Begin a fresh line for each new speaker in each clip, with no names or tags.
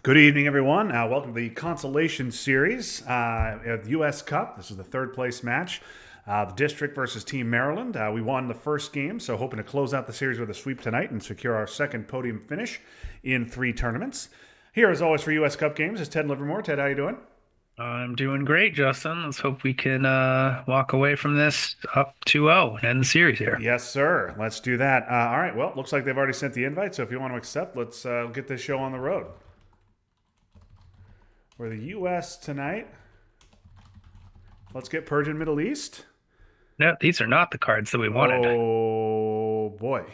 Good evening, everyone. Welcome to the Consolation Series of the U.S. Cup. This is the third place match. The District versus Team Maryland. We won the first game, so hoping to close out the series with a sweep tonight and secure our second podium finish in 3 tournaments. Here, as always, for U.S. Cup games is Ted Livermore. Ted, how you doing?
I'm doing great, Justin. Let's hope we can walk away from this up 2-0 and end the series here.
Yes, sir. Let's do that. All right. Well, looks like they've already sent the invite, so if you want to accept, let's get this show on the road. For the U.S. tonight, let's get Persian Middle East.
No, these are not the cards that we wanted.
Oh, boy.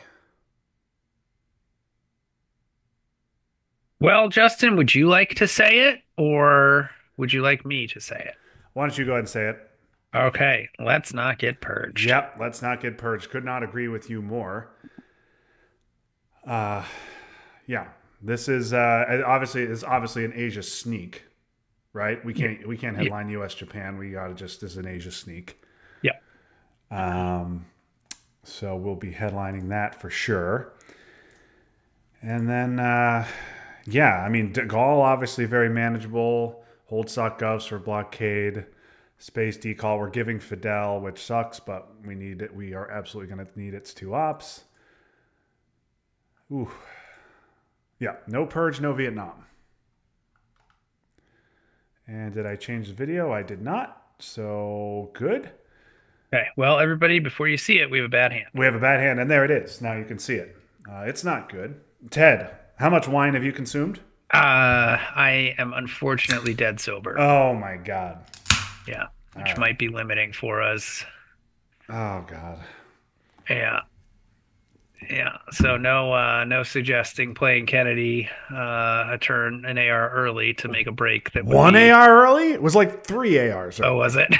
Well, Justin, would you like to say it or would you like me to say it?
Why don't you go ahead and say it?
Okay, let's not get purged.
Yep, let's not get purged. Could not agree with you more. Uh, yeah, this is obviously an Asia sneak, right?
Yeah,
We can't
yeah,
headline U.S. Japan. We gotta just this is an Asia sneak.
yeah.
Um, so we'll be headlining that for sure. And then yeah, I mean Gaul obviously very manageable. Hold sock govs for blockade. Space decall. We're giving Fidel, which sucks, but we need it. We are absolutely going to need its 2 ops. Ooh. Yeah, no purge, no Vietnam. And did I change the video? I did not. So good.
Okay, well, everybody, before you see it, we have a bad hand.
We have a bad hand, and there it is. Now you can see it. It's not good. Ted, how much wine have you consumed?
I am unfortunately dead sober.
Oh my God.
Yeah,
All
which
right.
might be limiting for us.
Oh God.
Yeah. Yeah, so no suggesting playing Kennedy an AR early to make a break that would
One
be.
AR early? It was like 3 ARs
Oh,
early.
was it?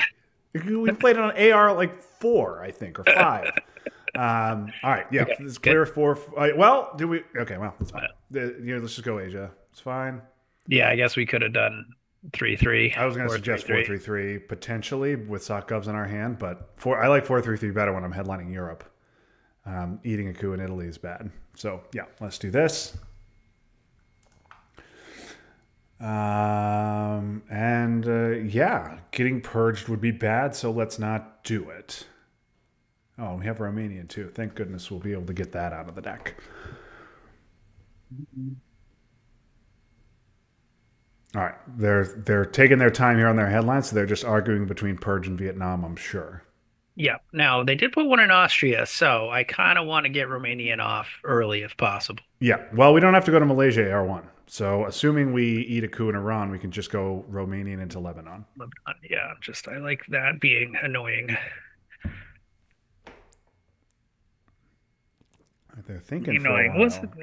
We played on AR like 4, I think, or 5. All right, yeah,
Okay,
it's
good.
clear 4. All right, well, do we? Okay, well, that's fine. Let's just go Asia. It's fine.
Yeah, I guess we could have done 3-3
I was going to
or three
suggest four
three.
three three potentially with sock govs in our hand, but I like 4-3-3 better when I'm headlining Europe. Eating a coup in Italy is bad. So yeah, let's do this. And yeah, getting purged would be bad, so let's not do it. Oh, we have Romanian too. Thank goodness we'll be able to get that out of the deck. All right, they're taking their time here on their headlines, so they're just arguing between Purge and Vietnam, I'm sure.
Yeah. Now they did put one in Austria, so I kind of want to get Romanian off early if possible.
Yeah, well, we don't have to go to Malaysia AR1. So assuming we eat a coup in Iran, we can just go Romanian into Lebanon.
Lebanon, yeah, just I like that being annoying.
They're thinking for a
Annoying. What's
while.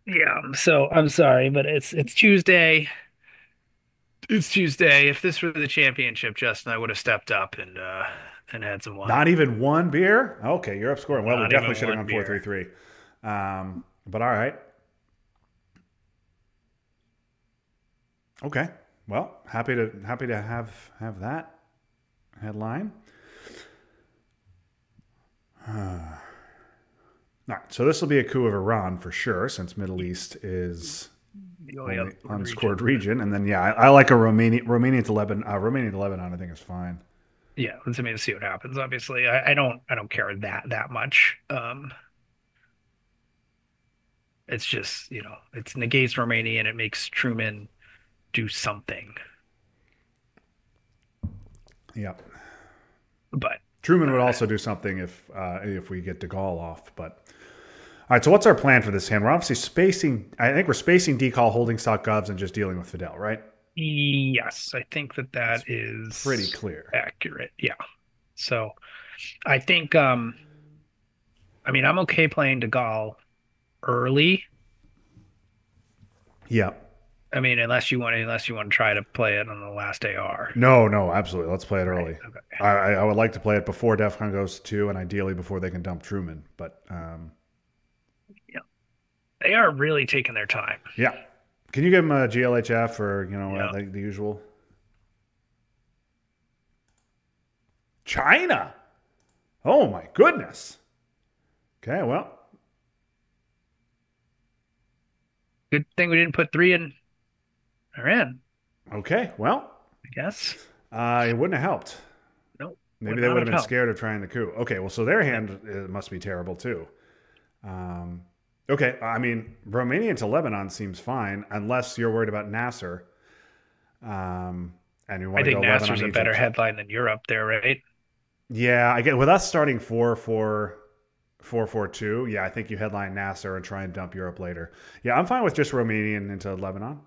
Yeah, so I'm sorry, but it's Tuesday. It's Tuesday. If this were the championship, Justin, I would have stepped up and had some wine.
Not even one beer? Okay, you're up scoring. Well, we
Not
definitely
even
should have
one
gone 4 3
beer.
3. But all right. Okay. Well, happy to have that headline. All right, so this will be a coup of Iran for sure, since Middle East is
The only
only
other
unscored
region.
region, and then yeah, I like a Romania to Lebanon. Romania to Lebanon, I think is fine.
Yeah, let's see what happens. Obviously, I don't care that much. It's just, it's negates Romania and it makes Truman do something.
Yeah,
But
Truman would
uh,
also do something if we get De Gaulle off. But all right, so what's our plan for this hand? We're obviously spacing. I think we're spacing decall, holding stock govs, and just dealing with Fidel, right?
yes, I think that
It's pretty
is
clear.
accurate. Yeah. So I think I mean I'm okay playing De Gaulle early.
Yeah.
I mean, unless you want to try to play it on the last AR.
No, no, absolutely. Let's play it
Right.
early.
Okay.
I would like to play it before DEFCON goes to 2, and ideally before they can dump Truman. But
Yeah. They are really taking their time.
yeah, can you give him a GLHF or
Yeah.
the usual? China. Oh my goodness. Okay, well,
Good thing we didn't put three in. Iran,
Okay, well,
I guess.
it wouldn't have helped.
Nope,
Maybe
would
they
not
would have
have
been
helped.
scared of trying the coup. Okay, well, so their
Yeah.
hand must be terrible too. Um, okay, I mean, Romania to Lebanon seems fine, unless you're worried about Nasser, and you
I
want to
think
go Lebanon,
Nasser's a better
Egypt.
headline than Europe there, right?
Yeah, I get with us starting 4-4-2. Yeah, I think you headline Nasser and try and dump Europe later. Yeah, I'm fine with just Romanian into Lebanon.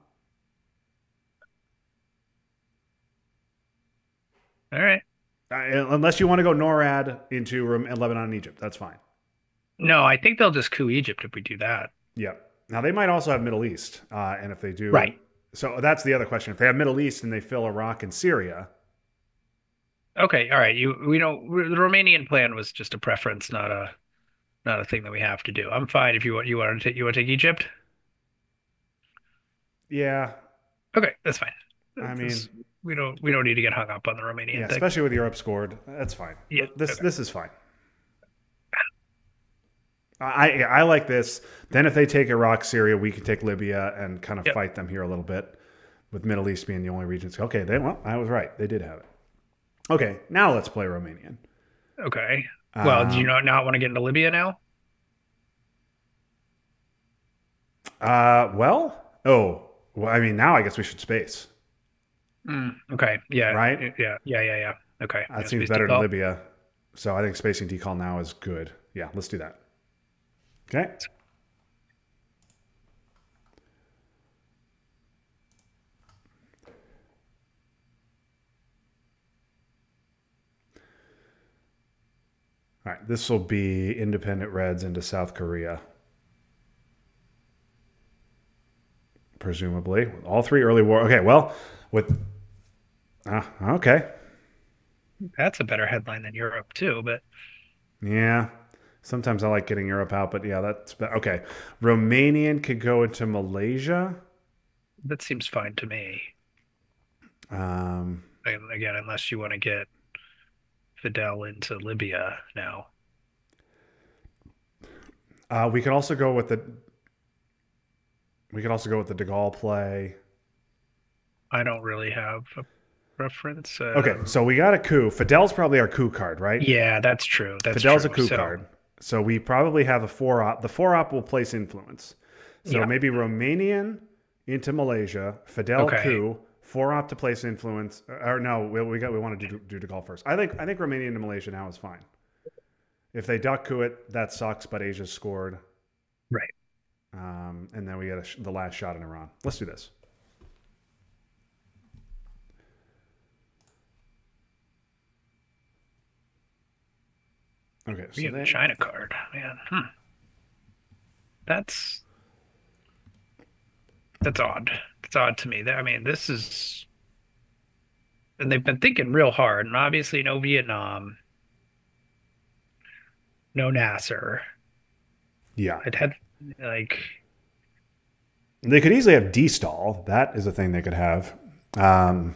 All right.
Unless you want to go NORAD into Lebanon and Egypt, that's fine.
No, I think they'll just coup Egypt if we do that.
Yeah. Now they might also have Middle East, and if they
Right.
do, so that's the other question. If they have Middle East and they fill Iraq and Syria,
Okay. All right. The Romanian plan was just a preference, not a thing that we have to do. I'm fine if you want to take Egypt.
yeah.
Okay, that's fine.
I mean,
This, we don't need to get hung up on the
yeah,
Romanian thing.
especially with Europe scored, that's fine.
Yeah.
This
Okay.
this is fine. I like this. Then if they take Iraq, Syria, we can take Libya and kind of
Yep.
fight them here a little bit, with Middle East being the only regions. Okay, I was right. They did have it. Okay, now let's play Romanian.
Okay. Well, do you
Um,
not want to get into Libya now?
well, I mean, now I guess we should space,
Okay. Yeah.
right?
Yeah. Okay.
That
Yeah,
seems
space
better than
default.
Libya. So I think spacing decall now is good. Yeah, let's do that. Okay. All right. This will be independent Reds into South Korea, presumably. All three early war. Okay. Well, with okay.
That's a better headline than Europe too, but
Yeah. Sometimes I like getting Europe out, but yeah, okay. Romanian could go into Malaysia.
that seems fine to me.
Um,
And again, unless you want to get Fidel into Libya now.
we could also go with the De Gaulle play.
I don't really have a preference.
Okay, so we got a coup. Fidel's probably our coup card, right?
Yeah, that's true. That's
Fidel's a
true.
coup
So,
card. So we probably have a four op. The four op will place influence. So
yeah.
maybe Romanian into Malaysia, Fidel
Okay.
coup, four op to place influence. Or no, we want to do De Gaulle first. I think Romanian to Malaysia now is fine. If they duck coup it, that sucks. But Asia scored,
Right.
and then we get the last shot in Iran. Let's do this. Okay,
We
so
have a
they
China card, man. That's that's odd. It's odd to me. I mean, this is, and they've been thinking real hard. And obviously, no Vietnam, no Nasser.
yeah,
It had like
they could easily have D-stall. That is a thing they could have. Um,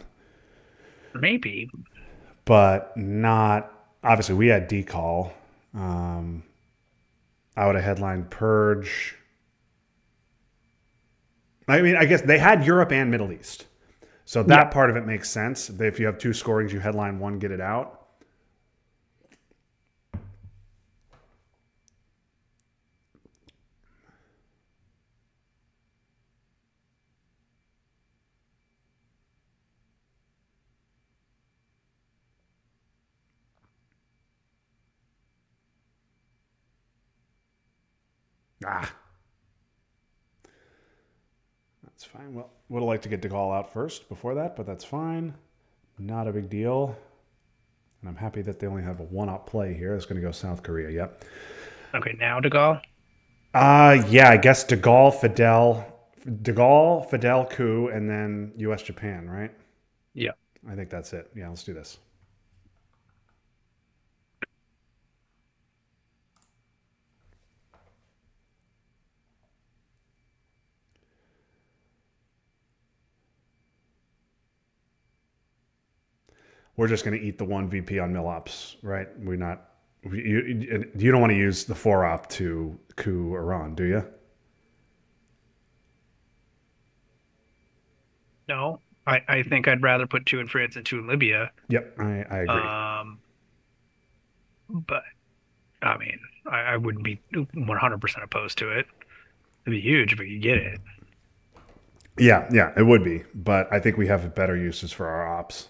maybe.
but not obviously we had decall. Um, I would have headlined purge. I mean, I guess they had Europe and Middle East, so
Yeah.
that part of it makes sense. If you have two scorings, you headline one, get it out. Ah, that's fine. Well, would have liked to get De Gaulle out first before that, but that's fine. Not a big deal. And I'm happy that they only have a one-up play here. It's going to go South Korea. Yep.
Okay, now De Gaulle.
Yeah, I guess De Gaulle, Fidel coup, and then U.S. Japan, right?
Yeah.
I think that's it. Yeah, let's do this. We're just going to eat the one VP on Millops, right? We're not. You don't want to use the four op to coup, Iran, do you?
No, I think I'd rather put two in France and two in Libya.
Yep, I agree.
Um, but I mean, I wouldn't be 100% opposed to it. It'd be huge if we could get it.
Yeah, yeah, it would be, but I think we have better uses for our ops.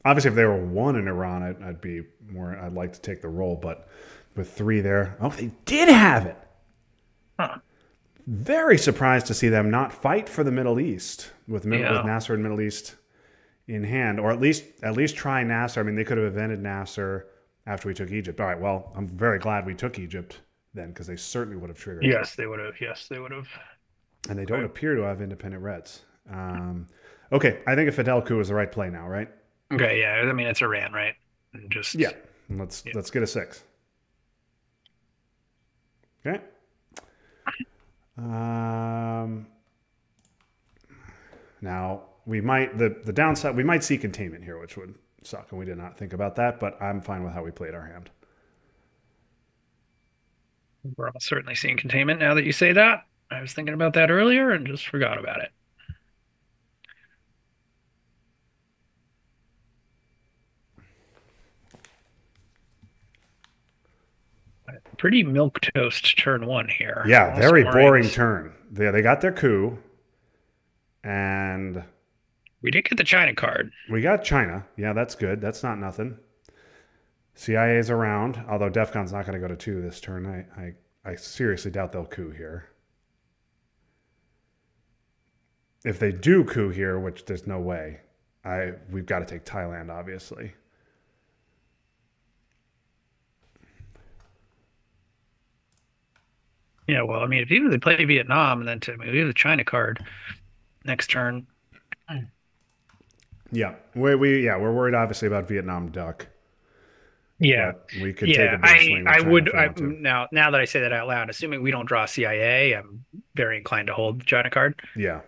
Obviously, if there were one in Iran, I'd be more. I'd like to take the role, but with three there, oh, they did have it.
Huh.
Very surprised to see them not fight for the Middle East with
Yeah.
Nasser and Middle East in hand, or at least try Nasser. I mean, they could have invented Nasser after we took Egypt. All right, well, I'm very glad we took Egypt then because they certainly would have triggered it,
Yes, they would have. Yes, they would have.
and they don't
Okay.
appear to have independent Reds. Okay, I think a Fidel coup is the right play now, right?
Okay. Yeah. I mean, it's Iran, right? And
Yeah,
just
let's
yeah.
let's get a six. Okay. Um, Now we might the downside we might see containment here, which would suck, and we did not think about that. But I'm fine with how we played our hand.
We're all certainly seeing containment now that you say that. I was thinking about that earlier and just forgot about it. Pretty milk toast turn one here.
Yeah,
Lost some
very boring
Marines.
turn. They got their coup, and
We did get the China card.
we got China. Yeah, that's good. That's not nothing. CIA's around, although DEFCON's not going to go to two this turn. I seriously doubt they'll coup here. If they do coup here, which there's no way, we've got to take Thailand, obviously.
Yeah, well, I mean, if even they play Vietnam and then to maybe the China card next turn.
Yeah, we're worried obviously about Vietnam Duck,
Yeah,
but we could take a
yeah.
big swing with
I
China
would
if we want to.
now that I say that out loud, assuming we don't draw CIA, I'm very inclined to hold the China card
Yeah,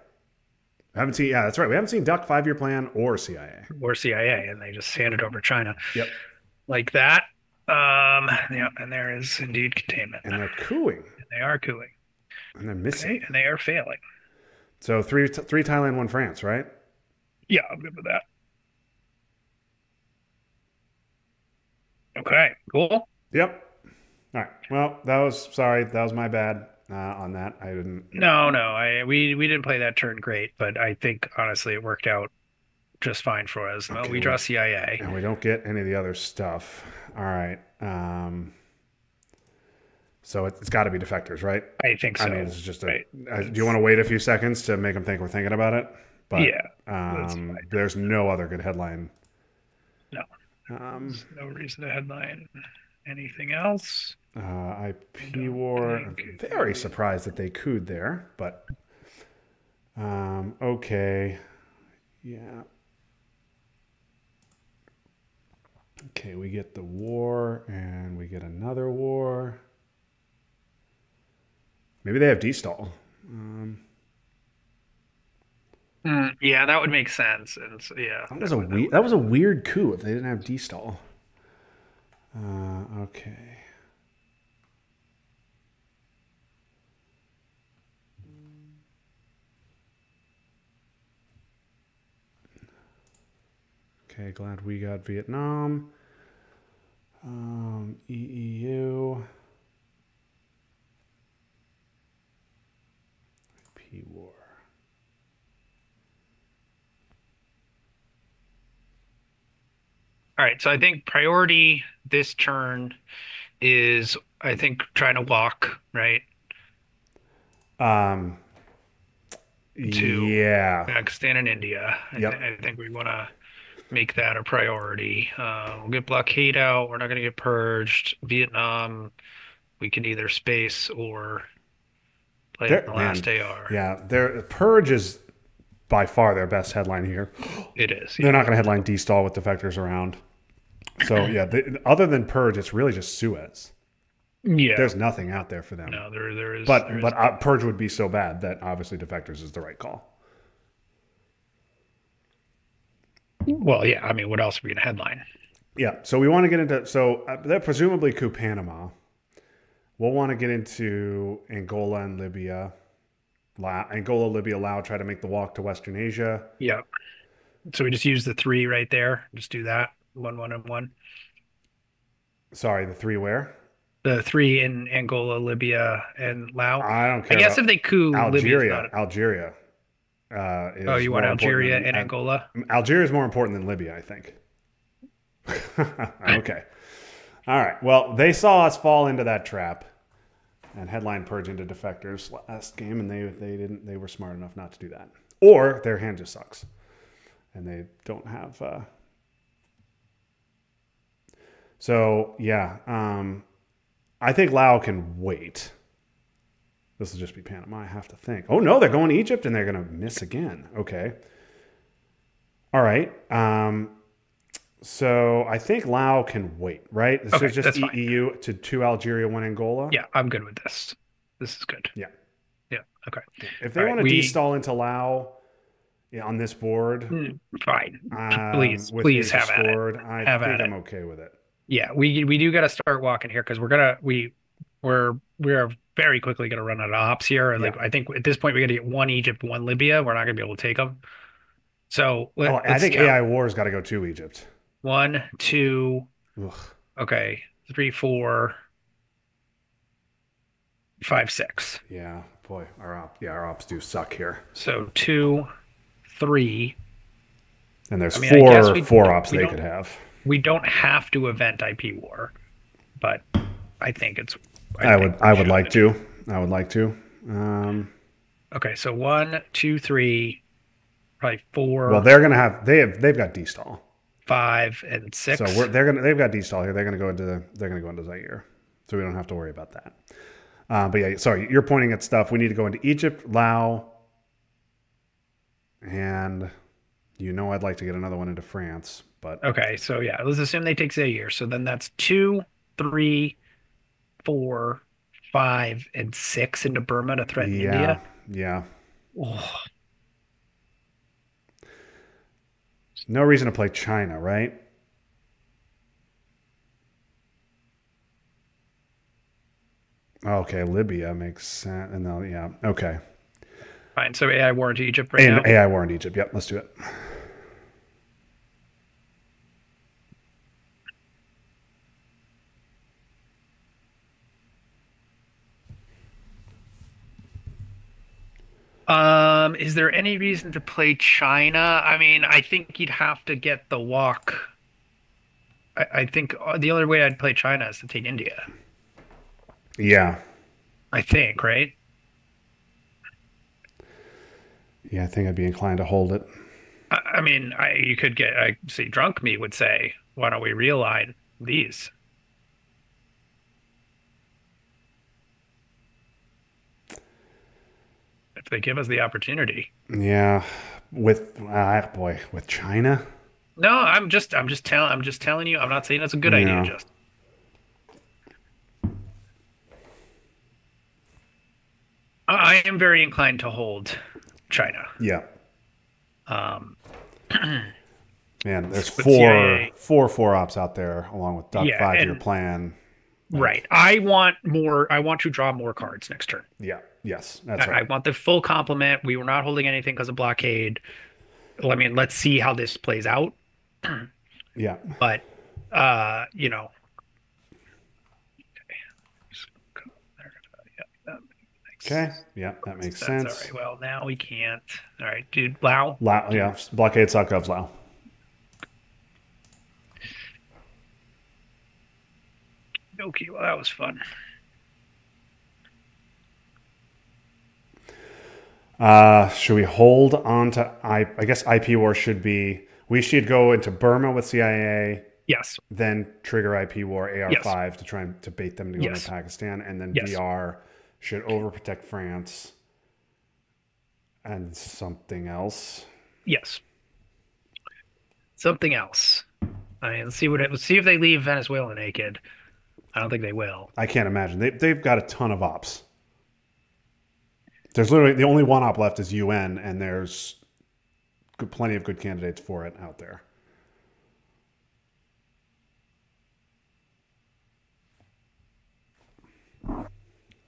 haven't seen. Yeah, that's right. We haven't seen Duck 5-year plan or CIA.
or CIA, and they just hand it over to China
Yep,
like that. Yeah, and there is indeed containment.
and they're cooing
They are cooing.
and they're missing.
Okay, and they are failing.
So three Thailand, one France, right?
Yeah, I'm good with that. Okay, cool.
Yep. All right. Well, that was my bad on that. I didn't.
No, no, we didn't play that turn great, but I think honestly it worked out just fine for us. Well,
Okay,
we draw CIA.
and we don't get any of the other stuff. All right. So it's got to be defectors, right?
I think
I mean,
so.
it's just a.
Right.
Do you want to wait a few seconds to make them think we're thinking about it? But
Yeah, that's fine.
there's no other good headline.
No,
Um,
there's no reason to headline anything else. I
IP
don't
war. I'm
think.
very surprised that they cooed there, but okay. Yeah. Okay, we get the war and we get another war. Maybe they have D-stall. Um,
Yeah, that would make sense. And so, yeah,
that was a weird coup if they didn't have D-stall. Okay. Okay, glad we got Vietnam. EEU. P war.
all right. So I think priority this turn is I think trying to walk right
Um,
to
yeah.
Pakistan and India.
Yep.
I think we want to make that a priority. We'll get blockade out. We're not going to get purged. Vietnam, we can either space or play in
There,
the
man.
last AR.
Yeah, their Purge is by far their best headline here.
It is,
They're
yeah.
not going to headline D-stall with defectors around. So yeah, other than Purge, it's really just Suez.
Yeah.
There's nothing out there for them.
No, there is
But Purge would be so bad that obviously defectors is the right call.
well, yeah. I mean, what else are we gonna headline?
Yeah. So we want to get into they're presumably coup Panama. We'll want to get into Angola and Libya. Angola, Libya, Laos try to make the walk to Western Asia.
Yeah. So we just use the three right there. Just do that. One, one, and one.
Sorry, the three where?
The three in Angola, Libya, and Laos.
I don't
I
care
guess if
about
they coup, Libya's not.
Algeria
Oh,
is
you want
more important
Algeria
than
and Angola?
Algeria is more important than Libya, I think. Okay. All right. Well, they saw us fall into that trap and headline purge into defectors last game, and they were smart enough not to do that, or their hand just sucks, and they don't have. So yeah, I think Lao can wait. This will just be Panama. I have to think. Oh no, they're going to Egypt and they're going to miss again. Okay. All right. So I think Lao can wait, right? This
Okay,
is just
that's fine.
EU to two Algeria, one Angola.
Yeah, I'm good with this. This is good.
Yeah.
Yeah. Okay.
If
All
they
right.
want to destall into Lao, yeah, on this board,
Fine. Please,
with
please
aces
have at it.
scored, I
Have
think
at
I'm
it.
okay with it.
Yeah, we do got to start walking here because we're very quickly gonna run out of ops here, and
Yeah.
like I think at this point we got to get one Egypt, one Libya. We're not gonna be able to take them. So
Oh, I
let's
think
count.
AI War's got to go to Egypt.
One, two,
Ugh.
okay, three, four, five, six.
Yeah, boy, our ops do suck here.
So two, three.
And there's
I mean, I guess
four ops
we
they
don't
could have.
we don't have to event IP war, but I think it's.
I would like to. I would like to.
Okay, so one, two, three, probably four.
Well, they've got D-stall.
Five and six.
So they've got D-stall here. They're gonna go into Zaire, so we don't have to worry about that. But yeah, sorry, you're pointing at stuff. We need to go into Egypt, Laos, and I'd like to get another one into France, but
Okay, so yeah, let's assume they take Zaire. So then that's two, three, four, five, and six into Burma to threaten
yeah,
India.
yeah,
Oh,
no reason to play China, right? Okay, Libya makes sense, and then yeah, okay,
fine. So AI war into Egypt right
and
now.
AI war in Egypt. Yep, let's do it.
Is there any reason to play China? I mean, I think you'd have to get the walk. I think the only way I'd play China is to take India.
Yeah,
I think, right?
yeah, I think I'd be inclined to hold it.
I mean, you could get. I see. Drunk me would say, "Why don't we realign these?" If they give us the opportunity.
Yeah, with China.
No, I'm just telling you. I'm not saying it's a good idea.
Yeah,
Just I am very inclined to hold China.
yeah.
Um,
Man, there's
with CIA.
four ops out there along with Duck
Yeah,
5-year
and
plan.
right. I want more. I want to draw more cards next turn.
Yeah, yes, that's
I
right.
want the full complement. We were not holding anything because of blockade. I mean, let's see how this plays out.
Yeah.
But you know, yeah,
Okay. Yeah, that makes
that's all
sense.
right. Well, now we can't. All right, dude. Lao.
Yeah, blockade suck of Lao.
Okay, well, that was fun.
Should we hold on to I guess IP war should be we should go into Burma with CIA,
Yes.
then trigger IP war
Yes.
AR5 to try and to bait them to go into
Yes.
Pakistan, and then
Yes.
VR should overprotect France and something else.
Yes. Something else. I mean, let's see if they leave Venezuela naked. I don't think they will.
I can't imagine. They've got a ton of ops. There's literally the only one op left is UN, and there's plenty of good candidates for it out there.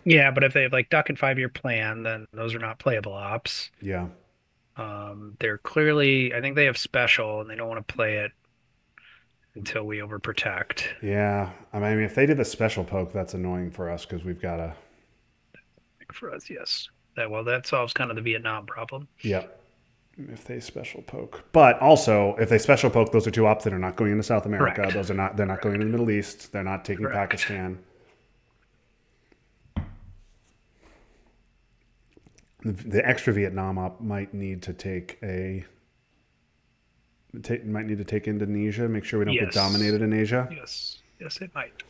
Yeah, but if they have like duck and 5-year plan, then those are not playable ops.
Yeah.
They're clearly, I think they have special and they don't want to play it until we overprotect.
Yeah. I mean, if they did the special poke, that's annoying for us because we've got to.
For us, yes. That solves kind of the Vietnam problem.
Yep. If they special poke, but also if they special poke, those are two ops that are not going into South America.
Correct.
Those are not. They're not going into the Middle East. They're not taking
Correct.
Pakistan. The extra Vietnam op might need to take Indonesia. Make sure we don't get
Yes.
dominated in Asia.
Yes. Yes, it might.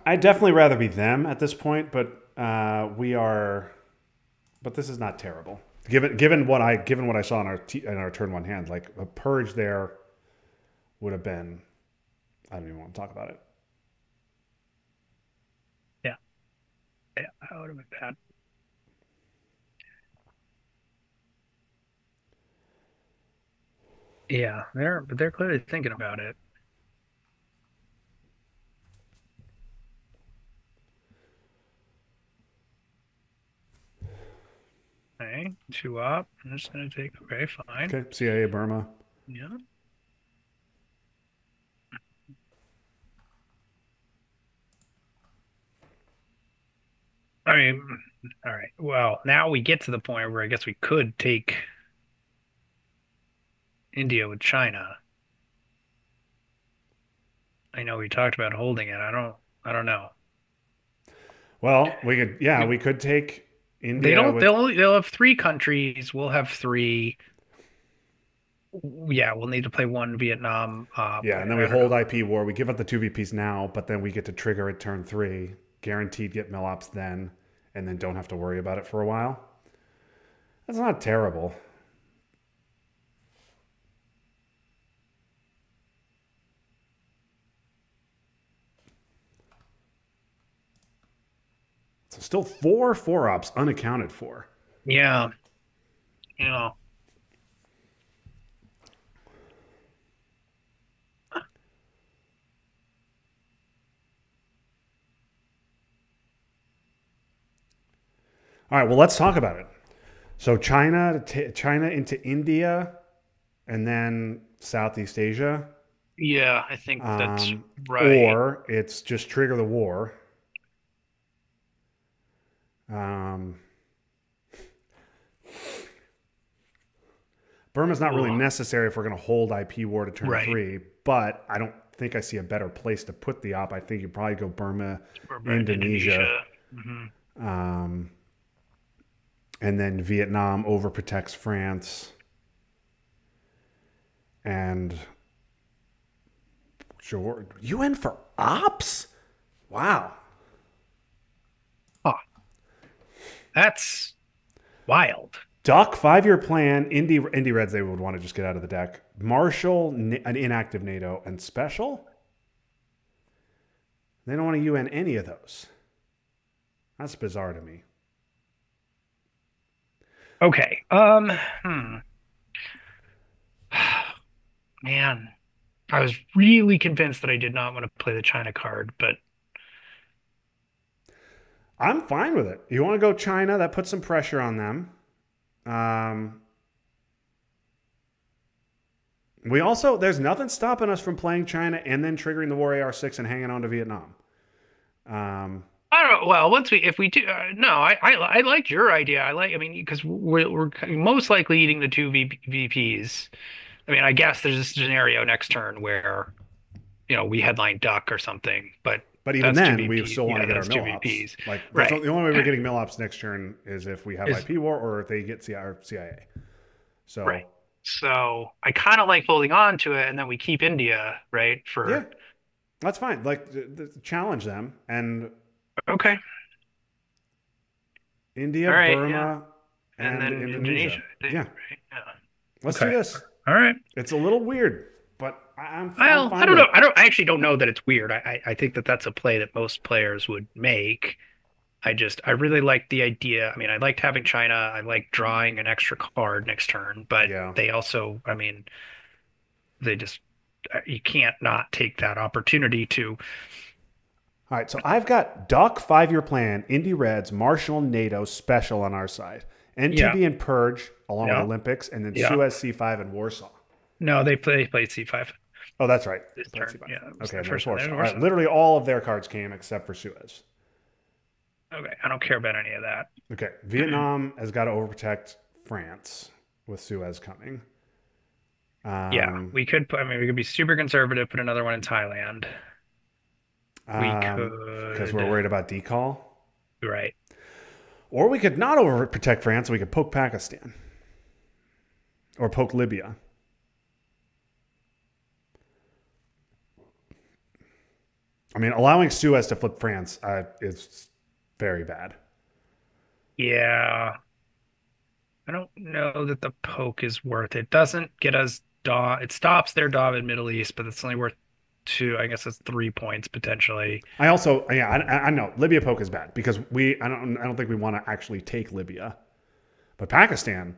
I'd definitely rather be them at this point, but we are. But this is not terrible. Given what I saw in our turn one hand, like a purge there would have been. I don't even want to talk about it.
Yeah. Yeah. That would have been bad. Yeah. They're clearly thinking about it. Okay. Two up. I'm just gonna take, okay, fine.
Okay, CIA Burma.
Yeah. I mean, all right. Well, now we get to the point where I guess we could take India with China. I know we talked about holding it. I don't know.
Well, we could. Yeah,
We,
we could take
they
India
don't
with.
they'll have three countries. We'll have three. Yeah, we'll need to play one Vietnam.
Yeah, and then we
I don't
hold
know.
IP war. We give up the two VPs now, but then we get to trigger it turn three. Guaranteed get Millops then, and then don't have to worry about it for a while. That's not terrible. So still four ops unaccounted for.
Yeah, you know.
All right, well let's talk about it. So China into India, and then Southeast Asia,
Yeah, I think that's right.
or it's just trigger the war. Um, Burma's not really
Ooh,
necessary if we're going to hold IP war to turn
right.
three, but I don't think I see a better place to put the op. I think you probably go Burma,
Or
Indonesia,
Indonesia. Hmm.
um, and then Vietnam overprotects France, and sure, UN for ops. Wow.
Oh, that's wild.
Duck 5-year plan. Indy Reds they would want to just get out of the deck. Marshall an inactive NATO and special. They don't want to UN any of those. That's bizarre to me.
Okay. Hmm. Man, I was really convinced that I did not want to play the China card, but
I'm fine with it. You want to go China? That puts some pressure on them. Um, we also there's nothing stopping us from playing China and then triggering the War AR6 and hanging on to Vietnam. Um,
I don't know. Well, once we, if we do, no, I liked your idea. I mean, because we're most likely eating the two VPs. I mean, I guess there's this scenario next turn where, we headline duck or something, but
but even
that's two
then, we
VPs.
still want to
Yeah,
get our
that's two
mill ops.
VPs.
Like that's
Right.
the only way we're getting mill ops next turn is if we have
Is
IP war or if they get CIA. So
right. So I kind of like holding on to it, and then we keep India, right?
yeah,
For
that's fine. Like challenge them and
okay,
India,
all right, yeah,
Burma,
and
and
then
Indonesia.
Indonesia, I think,
Yeah,
right? Yeah.
let's do
Okay.
this.
All right.
It's a little weird, but I'm
Well, I
fine
don't
with
know.
it.
I actually don't know that it's weird. I think that that's a play that most players would make. I really like the idea. I mean, I liked having China. I like drawing an extra card next turn, but
Yeah.
they also, I mean, they just, you can't not take that opportunity to
All right, so I've got Duck, 5-year plan, Indy Reds, Marshall, NATO, Special on our side.
Yeah,
NTB and Purge, along with
yeah,
Olympics, and then
yeah.
Suez, C5, and Warsaw.
No, they played C5
Oh, that's right. They
this
played
turn.
C5.
Yeah, it was
Okay,
their
and there's
first one. They
Warsaw.
didn't
All right,
Warsaw.
literally all of their cards came except for Suez.
Okay, I don't care about any of that.
Okay, Vietnam has got to overprotect France with Suez coming.
Yeah,
Um,
we could put. I mean, we could be super conservative. Put another one in Thailand. We
because we're
could.
worried about decall.
Right.
Or we could not overprotect France. We could poke Pakistan or poke Libya. I mean, allowing Suez to flip France is very bad.
Yeah, I don't know that the poke is worth it. Doesn't get us Daw. It stops their Daw in Middle East, but it's only worth two. I guess it's 3 points potentially.
I also, yeah, I know Libya poke is bad because I don't think we want to actually take Libya, but Pakistan,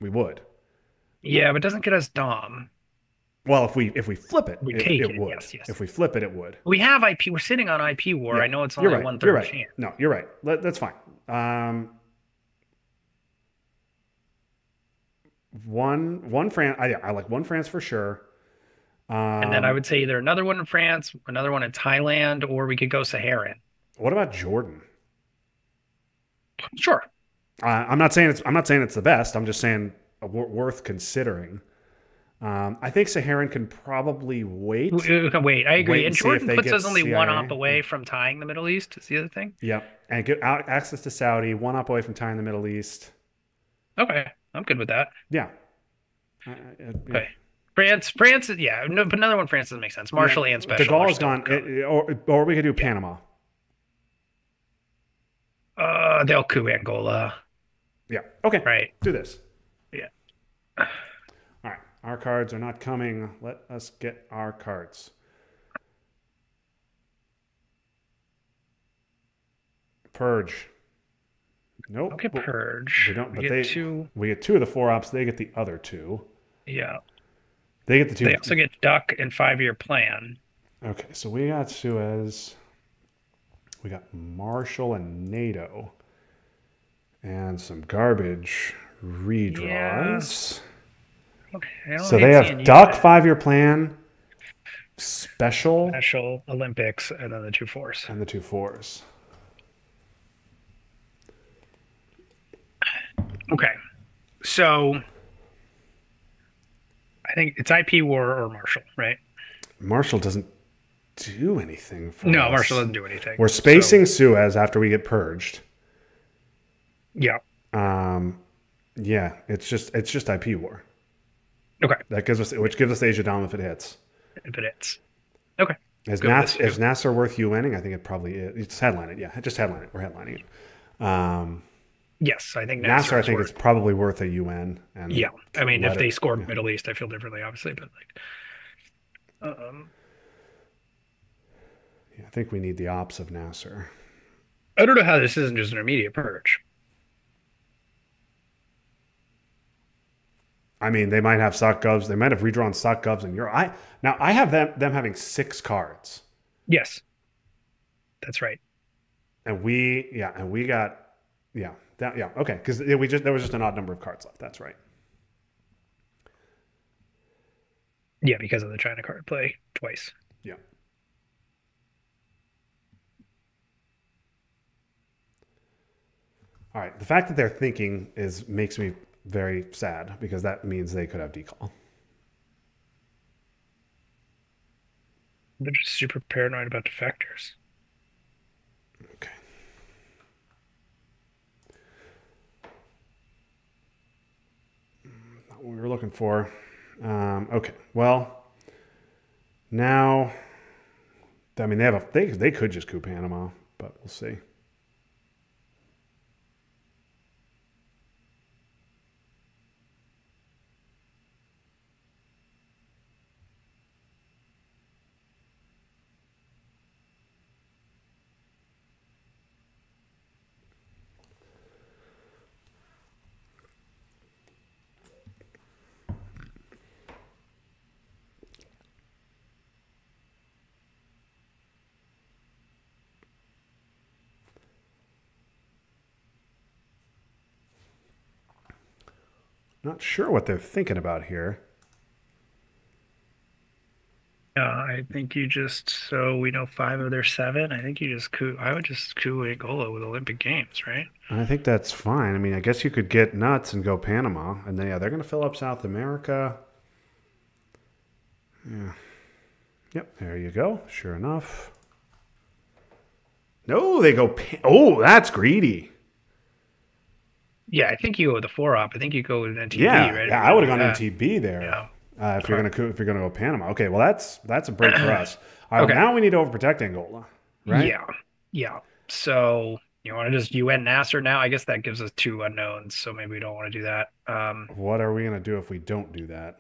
we would.
Yeah, but it doesn't get us Dom.
Well, if we flip it,
We
it,
take
it
it.
would.
Yes, yes.
If we flip it, it would.
We have IP. We're sitting on IP war.
Yeah,
I know it's
you're
only
right.
one
You're
third
right.
chance.
No, you're right. That's fine. One France. I like one France for sure.
And then I
Um,
would say either another one in France, another one in Thailand, or we could go Saharan.
what about Jordan?
Sure.
I'm not saying it's the best. I'm just saying worth considering. I think Saharan can probably
Wait, I agree.
wait and
And
see if
Jordan
they
puts
get
us only one op
CIA. Yeah.
away from tying the Middle East. Is the other thing.
Yep, and get out access to Saudi, one up away from tying the Middle East.
Okay, I'm good with that.
Yeah, yeah.
Okay. France, yeah, no, but another one. France doesn't make sense.
Yeah,
Marshall and
De
Special are
Gaulle is
still
gone,
good.
or we could do
Yeah.
Panama.
They'll coup Angola,
Yeah, okay,
right?
do this.
Yeah.
All right, our cards are not coming. Let us get our cards. Purge. Nope.
Okay,
We
Purge.
don't.
We
But
get two.
we get two of the four ops. They get the other two.
Yeah.
They get the two.
They also get Duck and 5-year plan.
Okay, so we got Suez. We got Marshall and NATO, and some garbage redraws.
Okay. I don't
So
hate
they
seeing
have
you
Duck,
guys.
5-year plan, Special,
Special Olympics and then the two fours.
and the two fours.
Okay. So I think it's IP War or Marshall, right?
Marshall doesn't do anything for
No,
us.
Marshall doesn't do anything.
We're spacing Suez after we get purged.
Yeah.
Yeah, it's just IP war.
Okay.
That gives us which gives us Asia Dom if it hits.
If it is. Okay.
Is
Go with this
Is
too.
Nasser worth UNing? I think it probably is. It's headline it. Yeah, just headline it. We're headlining it.
Yes, I think
Nasser, I think
worth.
it's probably worth a UN. And
Yeah. I mean,
let
if they
it-
scored
yeah.
Middle East, I feel differently, obviously, but
Yeah, I think we need the ops of Nasser.
I don't know how this isn't just an immediate purge.
I mean, they might have sock govs. They might have redrawn sock govs in Europe. I have them having 6 cards,
Yes, that's right.
and we got okay because there was just an odd number of cards left. That's right.
Yeah, because of the China card play twice.
Yeah. All right. The fact that they're thinking makes me very sad because that means they could have decall.
They're just super paranoid about defectors.
Okay. Not what we were looking for. Okay. Well, now, I mean, they could just coup Panama, but we'll see. Not sure what they're thinking about here.
I think you just so we know five of their seven. I think you just coup. I would just coup Angola with Olympic Games, right?
I think that's fine. I mean, I guess you could get nuts and go Panama, and then yeah, they're going to fill up South America. Yeah. Yep, there you go. Sure enough. No, they go. Oh, that's greedy.
Yeah, I think you go with the four op. I think you go with NTB,
Yeah,
right? If
yeah,
you're
I would
gonna
have
do
gone
that.
NTB there
Yeah.
if you're gonna go Panama. Okay, well that's a break for us. All right, well
Okay.
now we need to overprotect Angola, right?
Yeah. Yeah. So you want to just UN Nasser now? I guess that gives us two unknowns, so maybe we don't want to do that.
What are we gonna do if we don't do that?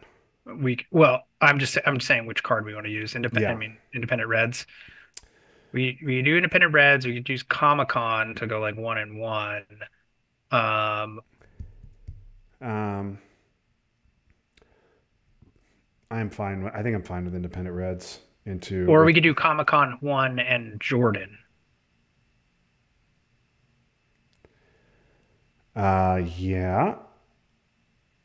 Well, I'm just saying which card we want to use.
Yeah.
Independent Reds. We do Independent Reds. We could use Comic Con to go like 1-1. Um,
Um, I'm fine. I think I'm fine with independent Reds into
or
with.
we could do Comic Con 1 and Jordan.
Yeah.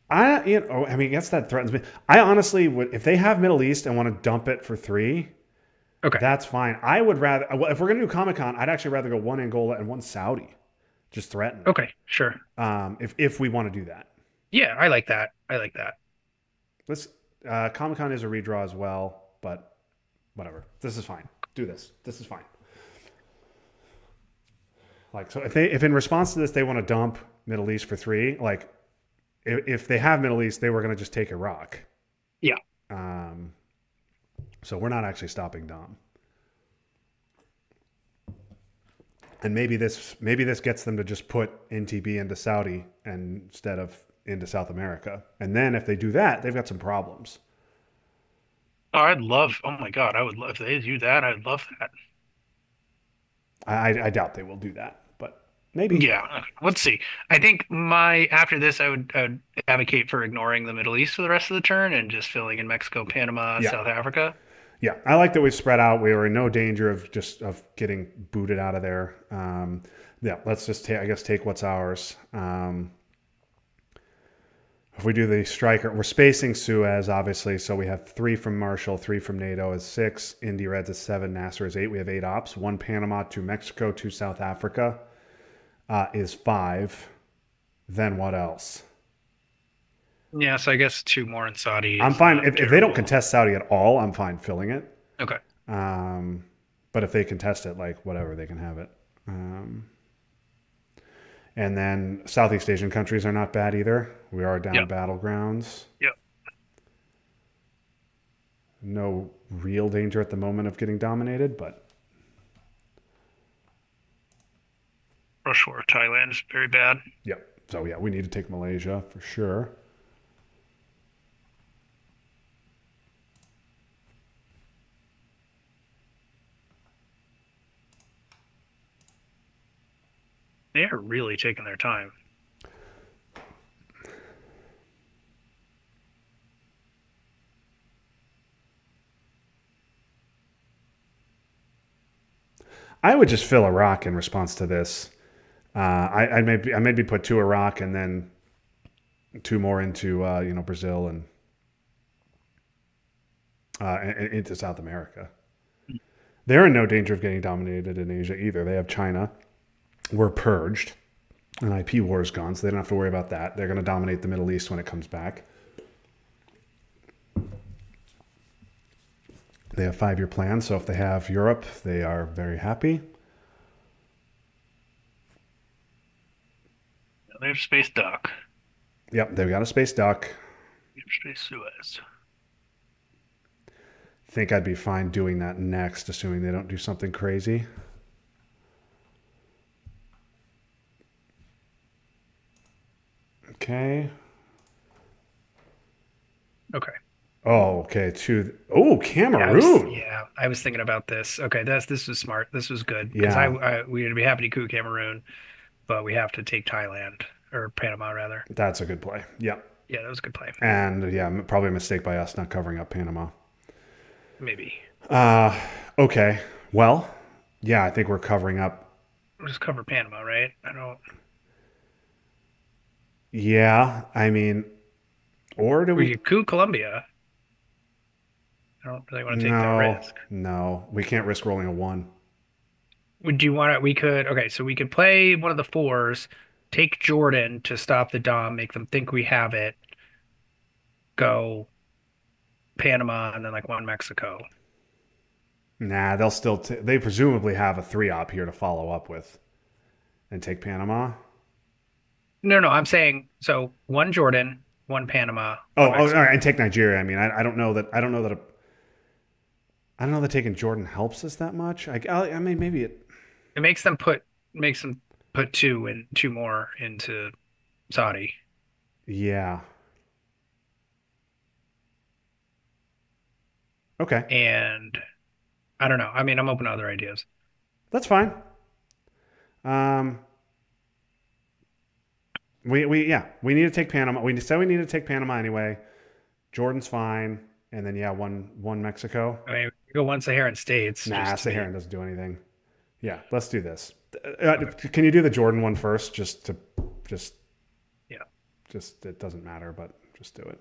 I mean, I guess that threatens me. I honestly would, if they have Middle East and want to dump it for three,
Okay.
that's fine. I would rather, well, if we're gonna do Comic Con, I'd actually rather go one Angola and one Saudi, just threaten.
Okay. Sure.
If we want to do that,
Yeah, I like that. I like that.
let's. Comic Con is a redraw as well, but whatever. This is fine. Do this. This is fine. Like, so if in response to this they want to dump Middle East for three, like if they have Middle East, they were gonna just take Iraq.
Yeah.
Um, so we're not actually stopping Dom. And maybe this gets them to just put NTB into Saudi and instead of into South America. And then if they do that, they've got some problems.
Oh, I'd love. Oh my God, I would love if they do that. I'd love that.
I doubt they will do that, but maybe.
Yeah, let's see. I think my after this, I would advocate for ignoring the Middle East for the rest of the turn and just filling in Mexico, Panama,
Yeah.
South Africa.
Yeah. I like that we've spread out. We were in no danger of getting booted out of there. Yeah, let's just I guess take what's ours. If we do the striker, we're spacing Suez, obviously. So we have three from Marshall, three from NATO is six. Indy Reds is seven. Nasser is eight. We have eight ops. One Panama, two Mexico, two South Africa is five. Then what else?
Yeah, so I guess two more in Saudi
I'm
is
fine.
not
If they don't
terrible.
contest Saudi at all, I'm fine filling it.
Okay.
Um, but if they contest it, like whatever, they can have it. And then Southeast Asian countries are not bad either. We are down
Yep.
battlegrounds.
Yep.
No real danger at the moment of getting dominated, but
For sure. Thailand is very bad.
yeah. So yeah, we need to take Malaysia for sure.
They are really taking their time.
I would just fill Iraq in response to this. I maybe put two Iraq and then two more into Brazil and into South America. They're in no danger of getting dominated in Asia either. They have China. We're purged. An IP war is gone, so they don't have to worry about that. They're going to dominate the Middle East when it comes back. They have 5-year plans, so if they have Europe, they are very happy.
They have Space Dock.
Yep, they've got a space dock.
They have Space Suez.
Think I'd be fine doing that next, assuming they don't do something crazy. Okay.
Okay.
Oh, okay. Oh,
Yeah,
Cameroon.
I was thinking about this. Okay, this was smart. This was good because
Yeah,
we'd be happy to coup Cameroon, but we have to take Thailand or Panama rather.
that's a good play. Yeah.
Yeah, that was a good play.
And yeah, probably a mistake by us not covering up Panama.
Maybe.
Uh, okay. Well, yeah, I think we're covering up.
We'll just cover Panama, right? I don't.
Yeah, I mean, Or do
We
we?
could coup Colombia. I don't really want to take that
No,
risk.
no, we can't risk rolling a one.
Would you want to? We could. Okay, so we could play one of the fours, take Jordan to stop the Dom, make them think we have it, go Panama, and then like one Mexico.
Nah, they'll still. They presumably have a three op here to follow up with and take Panama.
No, no, I'm saying so one Jordan, one Panama,
Oh,
one
oh, all right,
Mexico.
and take Nigeria. I mean, I don't know that. I don't know that. I don't know that taking Jordan helps us that much. I mean, maybe it.
It makes them put two more into Saudi.
Yeah. Okay,
And I don't know. I mean, I'm open to other ideas.
that's fine. Um, we need to take Panama. We said we need to take Panama anyway. Jordan's fine, and then yeah, one Mexico.
I mean, we go one Saharan states
Nah,
just to be
Saharan doesn't do anything. Yeah, let's do this. Can you do the Jordan one first, just
yeah.
just it doesn't matter, but just do it.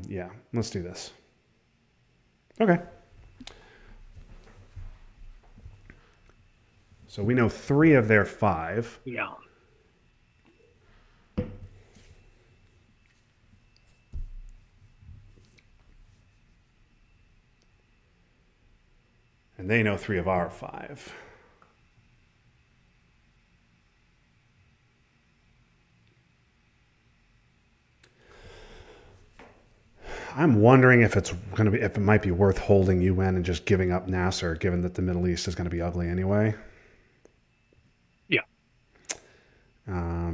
Yeah, let's do this. Okay. So we know three of their five.
Yeah.
And they know three of our five. I'm wondering if if it might be worth holding UN and just giving up Nasser, given that the Middle East is going to be ugly anyway.
Yeah.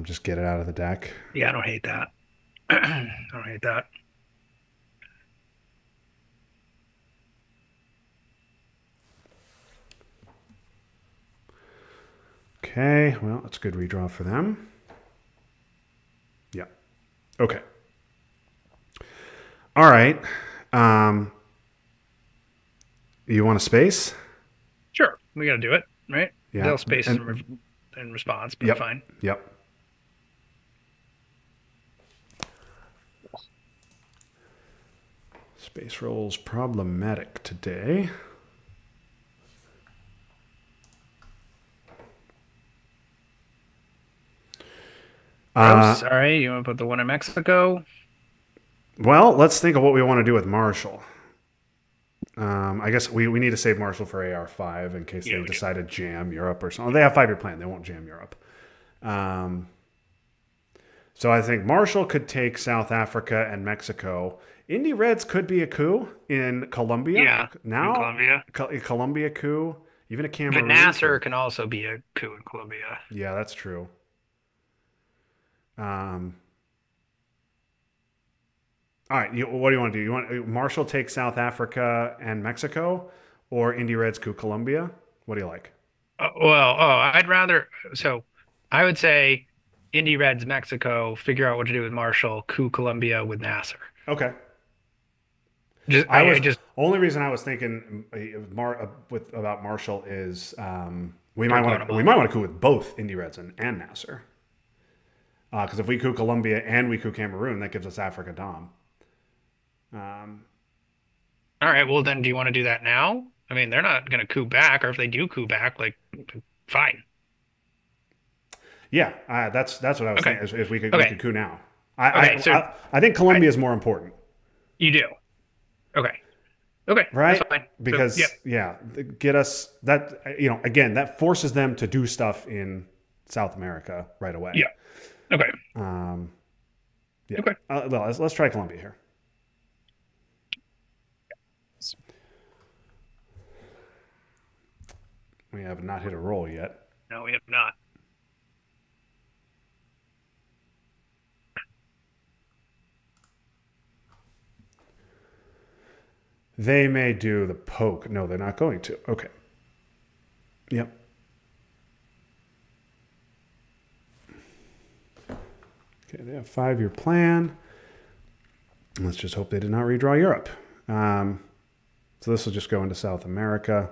Just get it out of the deck.
Yeah, I don't hate that. I don't hate that.
Okay, well, that's a good redraw for them. Yeah. Okay. All right. Um, you want a space?
Sure, we got to do it, right?
Yeah.
They'll space
And
in response, but
yep.
fine.
Yep. Space rolls problematic today.
Gross. All right, you want to put the one in Mexico?
Well, let's think of what we want to do with Marshall. I guess we need to save Marshall for AR5 in case
Yeah,
they
we do.
decide to jam Europe or something. They have 5 year plan. They won't jam Europe. Um, so I think Marshall could take South Africa and Mexico. Indy Reds could be a coup in Colombia.
Yeah, in
Now,
Colombia.
Colombia coup. Even a
But
Cameroon
Nasser
could.
can also be a coup in Colombia.
Yeah, that's true. Um, all right. What do you want to do? You want Marshall take South Africa and Mexico, or Indy Reds coup Colombia? What do you like?
I'd rather. So I would say Indy Reds, Mexico, figure out what to do with Marshall, coup Colombia with Nasser.
Okay.
Just,
I was
I just
only reason I was thinking with about Marshall is
they're blowing them
we
up.
might want to coup with both Indy Reds and Nasser because if we coup Colombia and we coup Cameroon, that gives us Africa Dom. Um,
All right, well then, do you want to do that now? I mean, they're not going to coup back, or if they do coup back, like, fine.
yeah, that's what I was
Okay,
thinking. Is we
okay,
could coup now.
okay. So
I think
I,
Colombia is more important,
you do. Okay, okay, that's
right?
fine. So, yep,
Because yeah, get us that again that forces them to do stuff in South America right away.
yeah, okay,
Um, yeah.
okay.
Well, let's try Colombia here. We have not hit a roll yet.
No, we have not.
They may do the poke. No, they're not going to. Okay. Yep. Okay, they have 5 year plan. Let's just hope they did not redraw Europe. So this will just go into South America.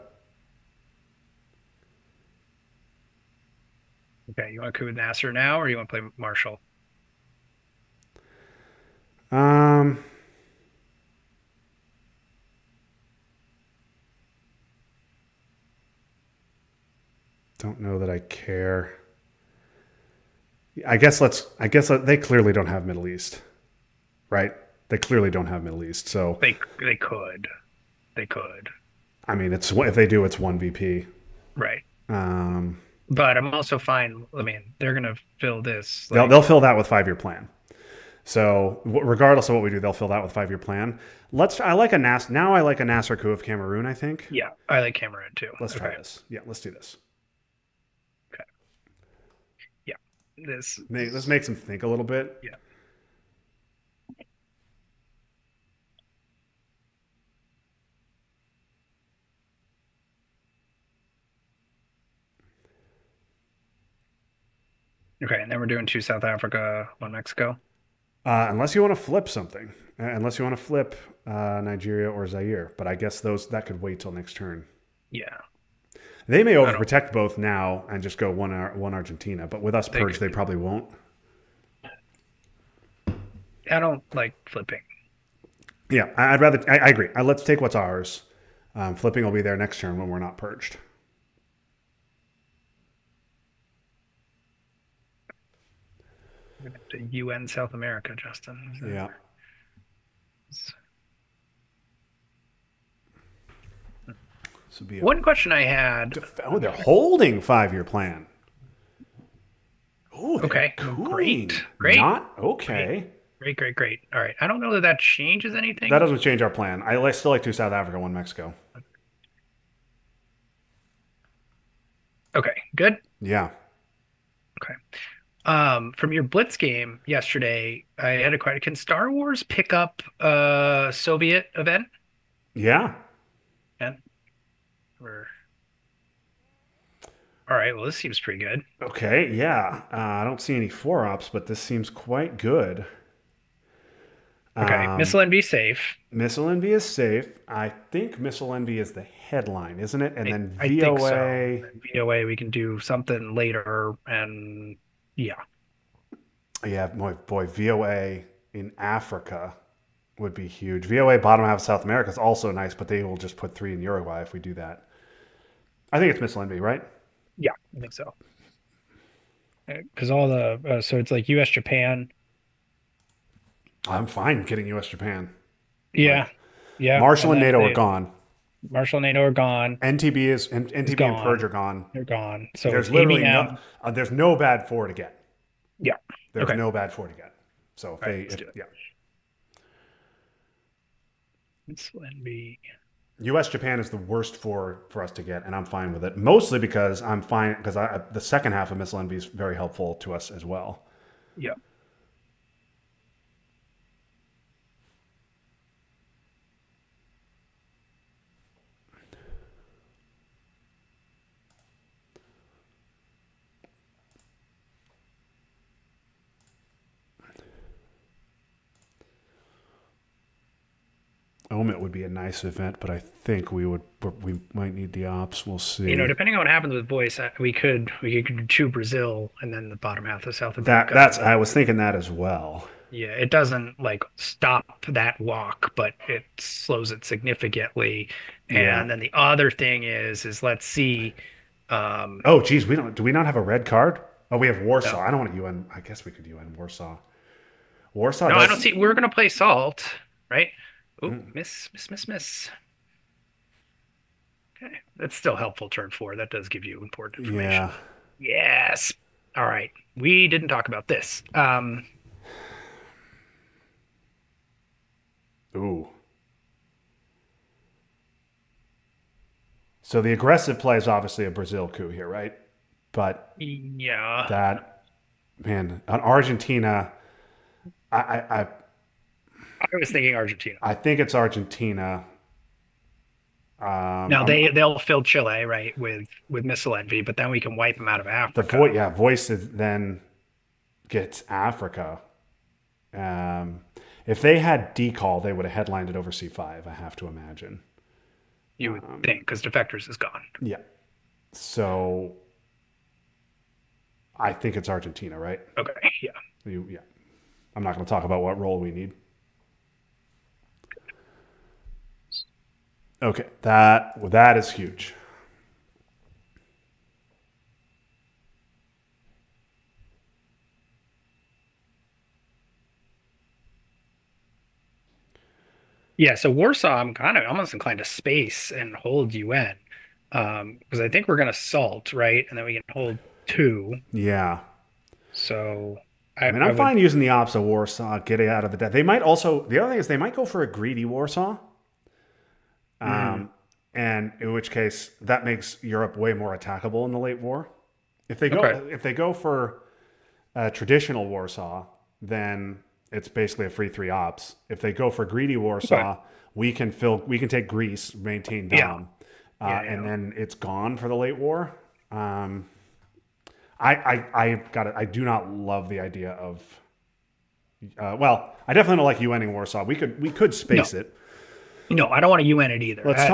Okay, you want to coup with Nasser now, or you want to play Marshall?
Don't know that I care. They clearly don't have Middle East, right? They clearly don't have Middle East. So,
They could. They could.
I mean, it's if they do, it's one VP.
Right.
Um,
But I'm also fine. I mean, they're gonna fill this.
they'll fill that with 5 year plan. So regardless of what we do, they'll fill that with 5 year plan. I like a Nasser coup of Cameroon. I think.
Yeah, I like Cameroon too.
Let's try this. Yeah, let's do this.
Okay. Yeah. This.
Let's make them think a little bit.
Yeah. Okay, and then we're doing two South Africa, one Mexico.
Unless you want to flip something, unless you want to flip Nigeria or Zaire, but I guess that could wait till next turn.
Yeah.
They may overprotect both now and just go one Argentina, but with us purged, they probably won't.
I don't like flipping.
Yeah, I'd rather. I agree. Let's take what's ours. Flipping will be there next turn when we're not purged.
The UN South America, Justin.
Yeah.
One question I had.
Oh, they're holding 5 year plan. Oh,
okay. Great.
Not okay.
Great. All right. I don't know that changes anything.
That doesn't change our plan. I still like 2 South Africa, 1 Mexico.
Okay. Good.
Yeah.
Okay. From your Blitz game yesterday, I had a question. Can Star Wars pick up a Soviet event?
Yeah.
And all right. Well, this seems pretty good.
Okay. Yeah. I don't see any 4-ops, but this seems quite good.
Okay. Missile Envy safe.
Missile Envy is safe. I think Missile Envy is the headline, isn't it? And then
I
VOA.
think so. VOA, we can do something later, and yeah.
Yeah, boy, VOA in Africa would be huge. VOA bottom half of South America is also nice, but they will just put 3 in Uruguay if we do that. I think it's Missile Envy, right?
Yeah, I think so. Because all the so it's like U.S. Japan.
I'm fine getting U.S. Japan.
Yeah, yeah.
Marshall and NATO are gone.
Marshall and NATO are gone.
NTB and Purge are gone.
They're gone. So
there's literally there's no bad 4 to get.
Yeah.
There's no bad 4 to get. So yeah.
It's NB.
U.S. Japan is the worst for us to get, and I'm fine with it. Mostly because the second half of Missile Envy is very helpful to us as well.
Yeah.
Omit would be a nice event, but I think we might need the ops. We'll see.
Depending on what happens with voice, we could do Brazil and then the bottom half of South America.
I was thinking that as well.
Yeah, it doesn't like stop that walk, but it slows it significantly. And then the other thing is let's see.
Oh, geez, do we not have a red card? Oh, we have Warsaw. No. I don't want to UN. I guess we could UN Warsaw. Warsaw.
No, I don't see. We're gonna play Salt, right? Oh, miss. Okay, that's still helpful. Turn 4. That does give you important information.
Yeah.
Yes. All right. We didn't talk about this.
Ooh. So the aggressive play is obviously a Brazil coup here, right? But
yeah,
on Argentina, I
was thinking Argentina.
I think it's Argentina.
Now they'll fill Chile, right, with Missile Envy, but then we can wipe them out of Africa.
Voice then gets Africa. If they had decall, they would have headlined it over C5. I have to imagine.
You would think, because Defectors is gone.
Yeah. So I think it's Argentina, right?
Okay. Yeah.
Yeah. I'm not going to talk about what role we need. Okay, that is huge.
Yeah, so Warsaw, I'm kind of almost inclined to space and hold UN. Because I think we're gonna salt, right? And then we can hold two.
Yeah.
So
I
I,
mean,
I
I'm
would
fine using the ops of Warsaw, getting out of the debt. They might also, the other thing is they might go for a greedy Warsaw,
mm,
and in which case that makes Europe way more attackable in the late war.
okay.
If they go for a traditional Warsaw, then it's basically a free three ops. If they go for greedy
Okay.
Warsaw, we can take Greece, maintain
Yeah.
Dom,
Yeah,
and
yeah.
then it's gone for the late war. Um, I got it. I do not love the idea of. Well, I definitely don't like UNing Warsaw. We could
No,
space it.
no, I don't want to UN it either.
Let's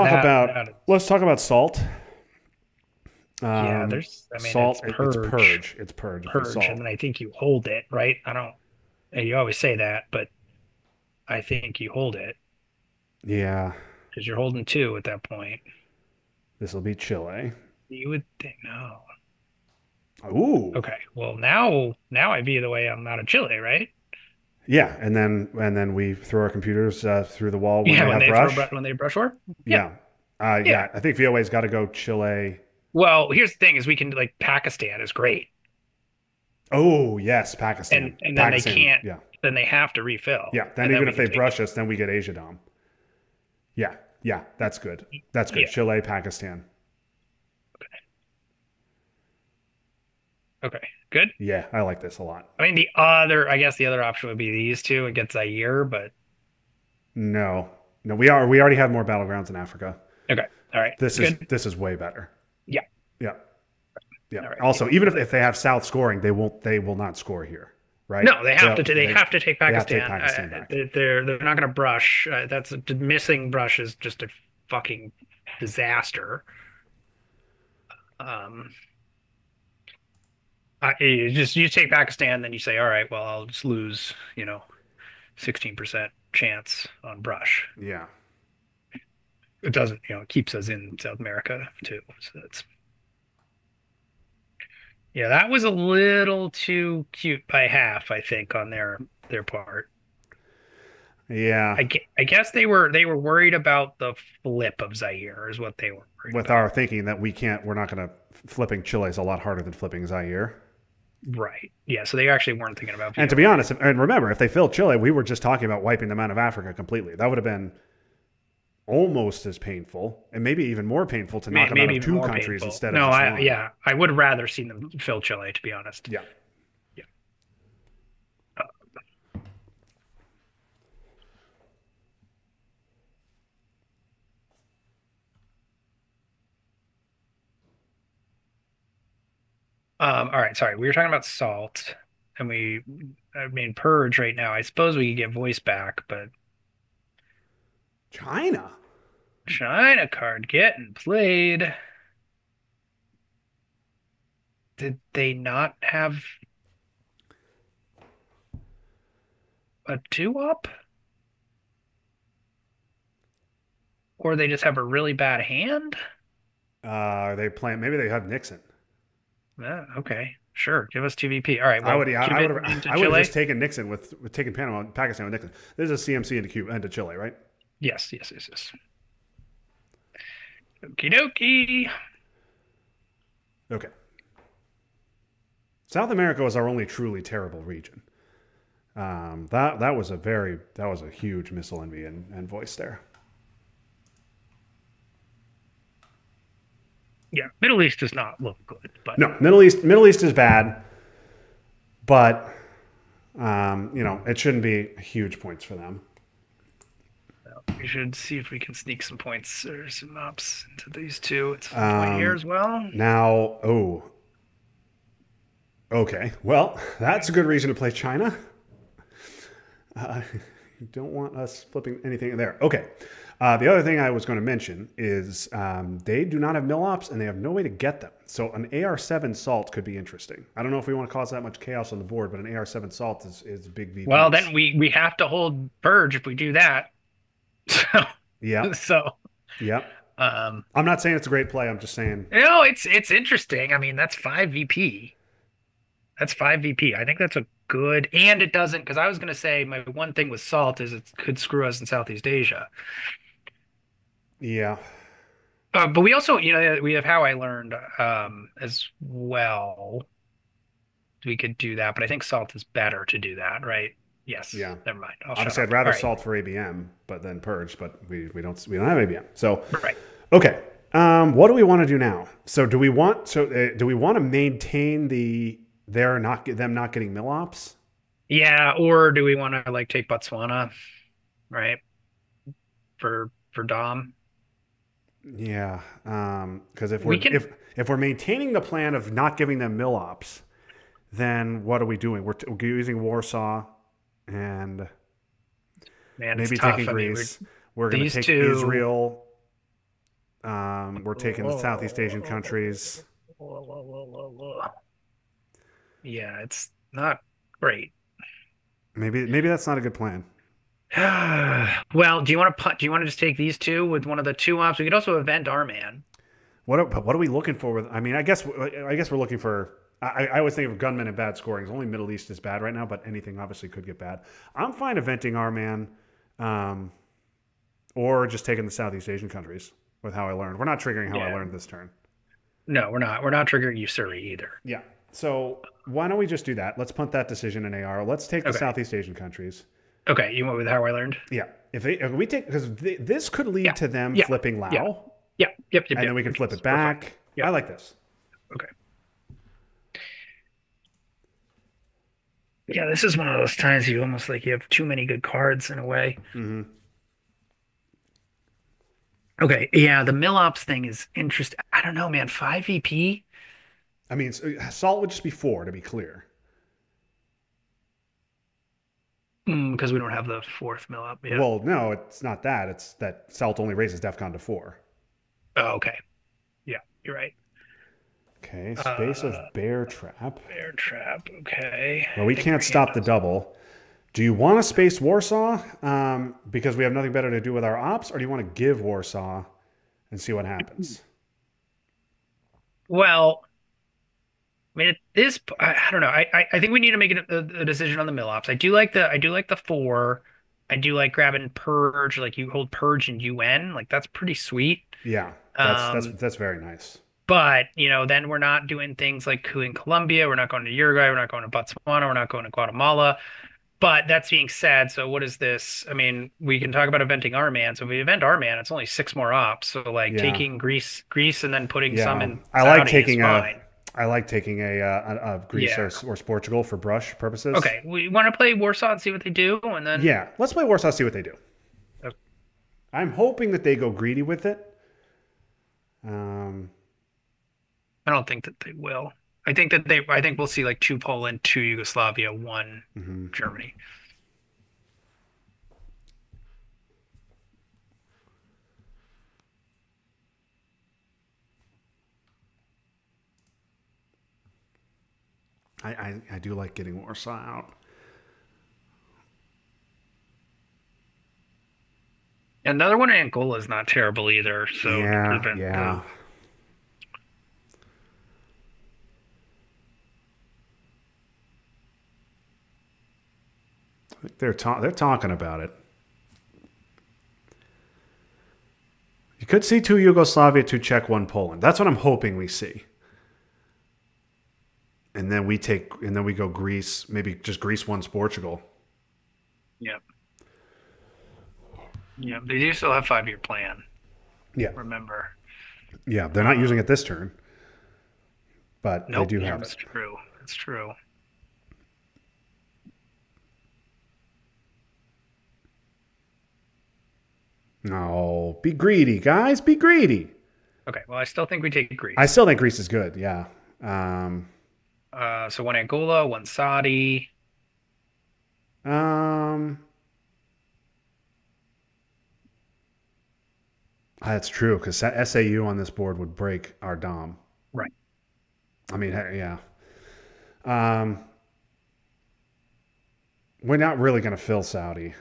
talk about salt.
Yeah, I mean, it's
It's
purge,
purge. It's purge if we
purge, and
salt.
then I think you hold it, right? I don't, and you always say that, but I think you hold it
Yeah,
because you're holding two at that point.
this will be Chile.
You would think, no.
Ooh,
Okay, well now I view the way I'm out of Chile, right?
yeah, and then we throw our computers through the wall when
Yeah,
they have brush.
when they brush war. Yeah,
Yeah,
yeah.
yeah. I think VOA's got to go Chile.
Well, here's the thing: is we can like Pakistan is great,
Oh yes, Pakistan.
and then they
Pakistan.
can't,
Yeah,
then they have to refill,
yeah. Then
and then
even
we
if
can
they
take
brush us, then we get Asia Dom. Yeah, yeah. That's good. That's good.
yeah.
Chile, Pakistan.
Okay, good.
Yeah, I like this a lot.
I mean, I guess the other option would be these two against Zaire, but
No, no, we already have more battlegrounds in Africa.
okay, all right, good.
This is way better.
Yeah,
Yeah, yeah.
all right.
Also, even if they have South scoring, they will not score here, right?
No, they have to take
they have to take
Pakistan.
Pakistan back.
They're not going to brush. That's missing brush is just a fucking disaster. Um, you take Pakistan, then you say, all right, well, I'll just lose, 16% chance on brush.
Yeah,
It doesn't, it keeps us in South America too. So that's yeah, that was a little too cute by half, I think, on their part.
yeah.
I guess they were worried about the flip of Zaire is what they were worried
With
about.
our thinking that we're not going to flipping Chile is a lot harder than flipping Zaire.
Right. Yeah, so they actually weren't thinking about
And to be
VOA.
honest, and remember, if they filled Chile, we were just talking about wiping them out of Africa completely. That would have been almost as painful, and maybe even more painful to knock them out
Maybe
of
even
two
more
countries
painful.
instead of
No,
just
I
one.
yeah, I would rather seen them fill Chile, to be honest.
Yeah.
Yeah. All right, sorry. We were talking about salt, and I mean, purge right now. I suppose we could get voice back, but
China.
China card getting played. Did they not have a two up, or they just have a really bad hand?
They playing. Maybe they have Nixon.
Okay, sure. Give us two VP. All right, well, cube it into
I would have
Chile.
just taken Nixon with taking Panama, and Pakistan with Nixon. There's a CMC into Cuba into Chile, right?
Yes, yes, yes, yes. Okie dokie.
Okay. South America was our only truly terrible region. That was a huge missile envy and voice there.
Yeah, Middle East does not look good, but
No, Middle East is bad, but it shouldn't be huge points for them.
we should see if we can sneak some points or some ups into these two. It's a point here as well.
Now, oh, okay. Well, that's a good reason to play China. You don't want us flipping anything there. Okay. The other thing I was going to mention is they do not have mill ops and they have no way to get them. So an AR7 salt could be interesting. I don't know if we want to cause that much chaos on the board, but an AR7 salt is a big VP.
Well, then we have to hold Purge if we do that. So
Yeah.
so
Yep.
Um,
I'm not saying it's a great play. I'm just saying,
it's interesting. I mean, that's 5 VP. That's 5 VP. I think that's a good, and it doesn't, because I was going to say my one thing with salt is it could screw us in Southeast Asia.
yeah,
But we also, we have how I learned as well. We could do that, but I think salt is better to do that, right? Yes.
yeah.
Never mind. I'll shut
Obviously, I'd
up. All
rather
right.
salt for ABM, but then purge. But we don't have ABM. So
Right.
okay, what do we want to do now? So do we want to maintain them not getting mill ops?
Yeah, or do we want to like take Botswana, right? For Dom.
Yeah, because
We can
if we're maintaining the plan of not giving them mill ops, then what are we doing? We're using Warsaw and
man, it's
maybe taking
tough. I mean, we're
Greece. We're going to
these
take
two.
Israel. We're taking the Southeast Asian countries.
Yeah, it's not great.
Maybe that's not a good plan.
Well, do you want to just take these two with one of the two ops? We could also event our man.
What are we looking for with? I mean, I guess we're looking for. I always think of gunmen and bad scoring. Only Middle East is bad right now, but anything obviously could get bad. I'm fine eventing our man, um, or just taking the Southeast Asian countries with how I learned. We're not triggering how I
Yeah.
learned this turn.
No, we're not. We're not triggering Usuri either.
Yeah. So why don't we just do that? Let's punt that decision in AR. Let's take the
Okay.
Southeast Asian countries.
Okay. You went with how I learned?
Yeah. If we take because this could lead
Yeah.
to them
Yeah.
flipping
Yeah.
Lao,
Yeah. Yep. Yep.
and then
Yep.
we can
Which
flip
is
it
we're fine.
back. I
Yep.
like this.
Okay. Yeah, this is one of those times you almost like you have too many good cards in a way.
Hmm.
Okay. Yeah, the Millops thing is interesting. I don't know, man. 5 VP?
I mean, salt would just be 4 to be clear.
Because we don't have the fourth Millop. Yeah.
Well, no, it's not that. It's that salt only raises DEFCON to 4.
Oh, okay. Yeah, you're right.
Okay, Space of
Uh,
Bear Trap.
Bear Trap. Okay.
Well,
I
we
think our
can't
hand
stop the
does.
double. Do you want to space Warsaw because we have nothing better to do with our ops, or do you want to give Warsaw and see what happens?
Well, I mean, at this, I don't know. I think we need to make a decision on the Millops. I do like the four. I do like grabbing Purge. Like you hold Purge and UN. Like that's pretty sweet.
Yeah, that's that's
Um,
that's very nice.
but then we're not doing things like coup in Colombia. We're not going to Uruguay. We're not going to Botswana. We're not going to Guatemala. But that's being said, so what is this? I mean, we can talk about eventing our man. So if we event our man, it's only six more ops. So like
Yeah,
taking Greece, and then putting some
yeah.
in
I like
Saudi is
taking a
fine.
I like taking a Greece
Yeah.
or Portugal for brush purposes.
Okay. We want to play Warsaw and see what they do, and then
Yeah, let's play Warsaw. See what they do.
uh,
I'm hoping that they go greedy with it. Um,
I don't think that they will. I think we'll see like two Poland, two Yugoslavia, one
mhm.
Germany.
I do like getting Warsaw out.
Another one in Angola is not terrible either. So to
Yeah,
event
yeah. They're talking about it. You could see 2 Yugoslavia, 2 Czech, 1 Poland. That's what I'm hoping we see. And then we go Greece, maybe just Greece one's Portugal.
yeah, yeah. They do still have 5 year plan.
Yeah,
Remember.
yeah. They're not
Uh,
using it this turn, but they
nope.
do
Yeah,
have it.
it's true. It's true.
No, be greedy, guys. Be greedy.
Okay. Well, I still think we take
I
Greece.
still think Greece is good. Yeah. Um,
So one Angola, one Saudi.
um, that's true because SAU on this board would break our Dom.
Right.
I mean, yeah. Um, we're not really going to fill Saudi.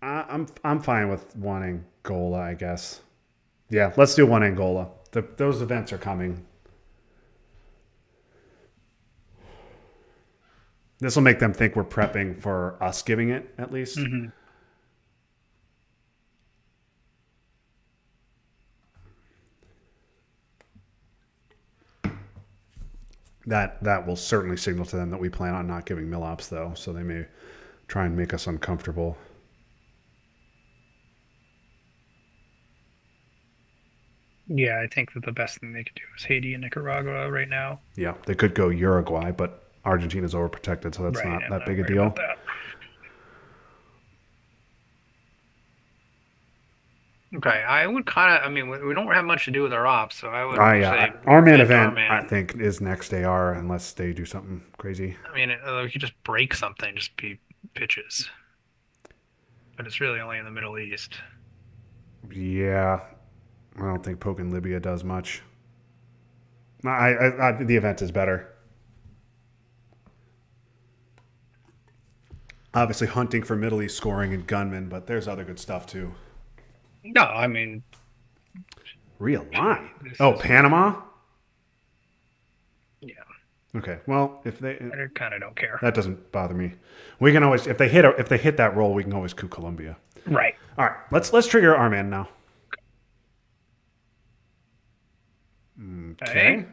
I'm fine with wanting Angola, I guess. Yeah, let's do one Angola. Those events are coming. This will make them think we're prepping for us giving it, at least.
Hmm.
That will certainly signal to them that we plan on not giving Millops, though, so they may try and make us uncomfortable.
Yeah, I think that the best thing they could do is Haiti and Nicaragua right now.
Yeah, they could go Uruguay, but Argentina's overprotected, so that's
Right,
not
I'm
that
not
big a
worried about
deal.
that. Okay, I would kind of. I mean, we don't have much to do with our ops, so I would say
Our main
vent our
event, I
man.
think, is next AR unless they do something crazy.
I mean, we could just break something, just be pitches, but it's really only in the Middle East.
Yeah, I don't think poking Libya does much. The event is better. Obviously, hunting for Middle East scoring and gunmen, but there's other good stuff too.
No, I mean,
Real line.
this
Oh,
is
Panama.
yeah.
Okay. Well, if they
I kind of don't care.
that doesn't bother me. We can always if they hit that roll, we can always coup Colombia.
Right.
All right. Let's trigger our man now.
Okay.
Okay.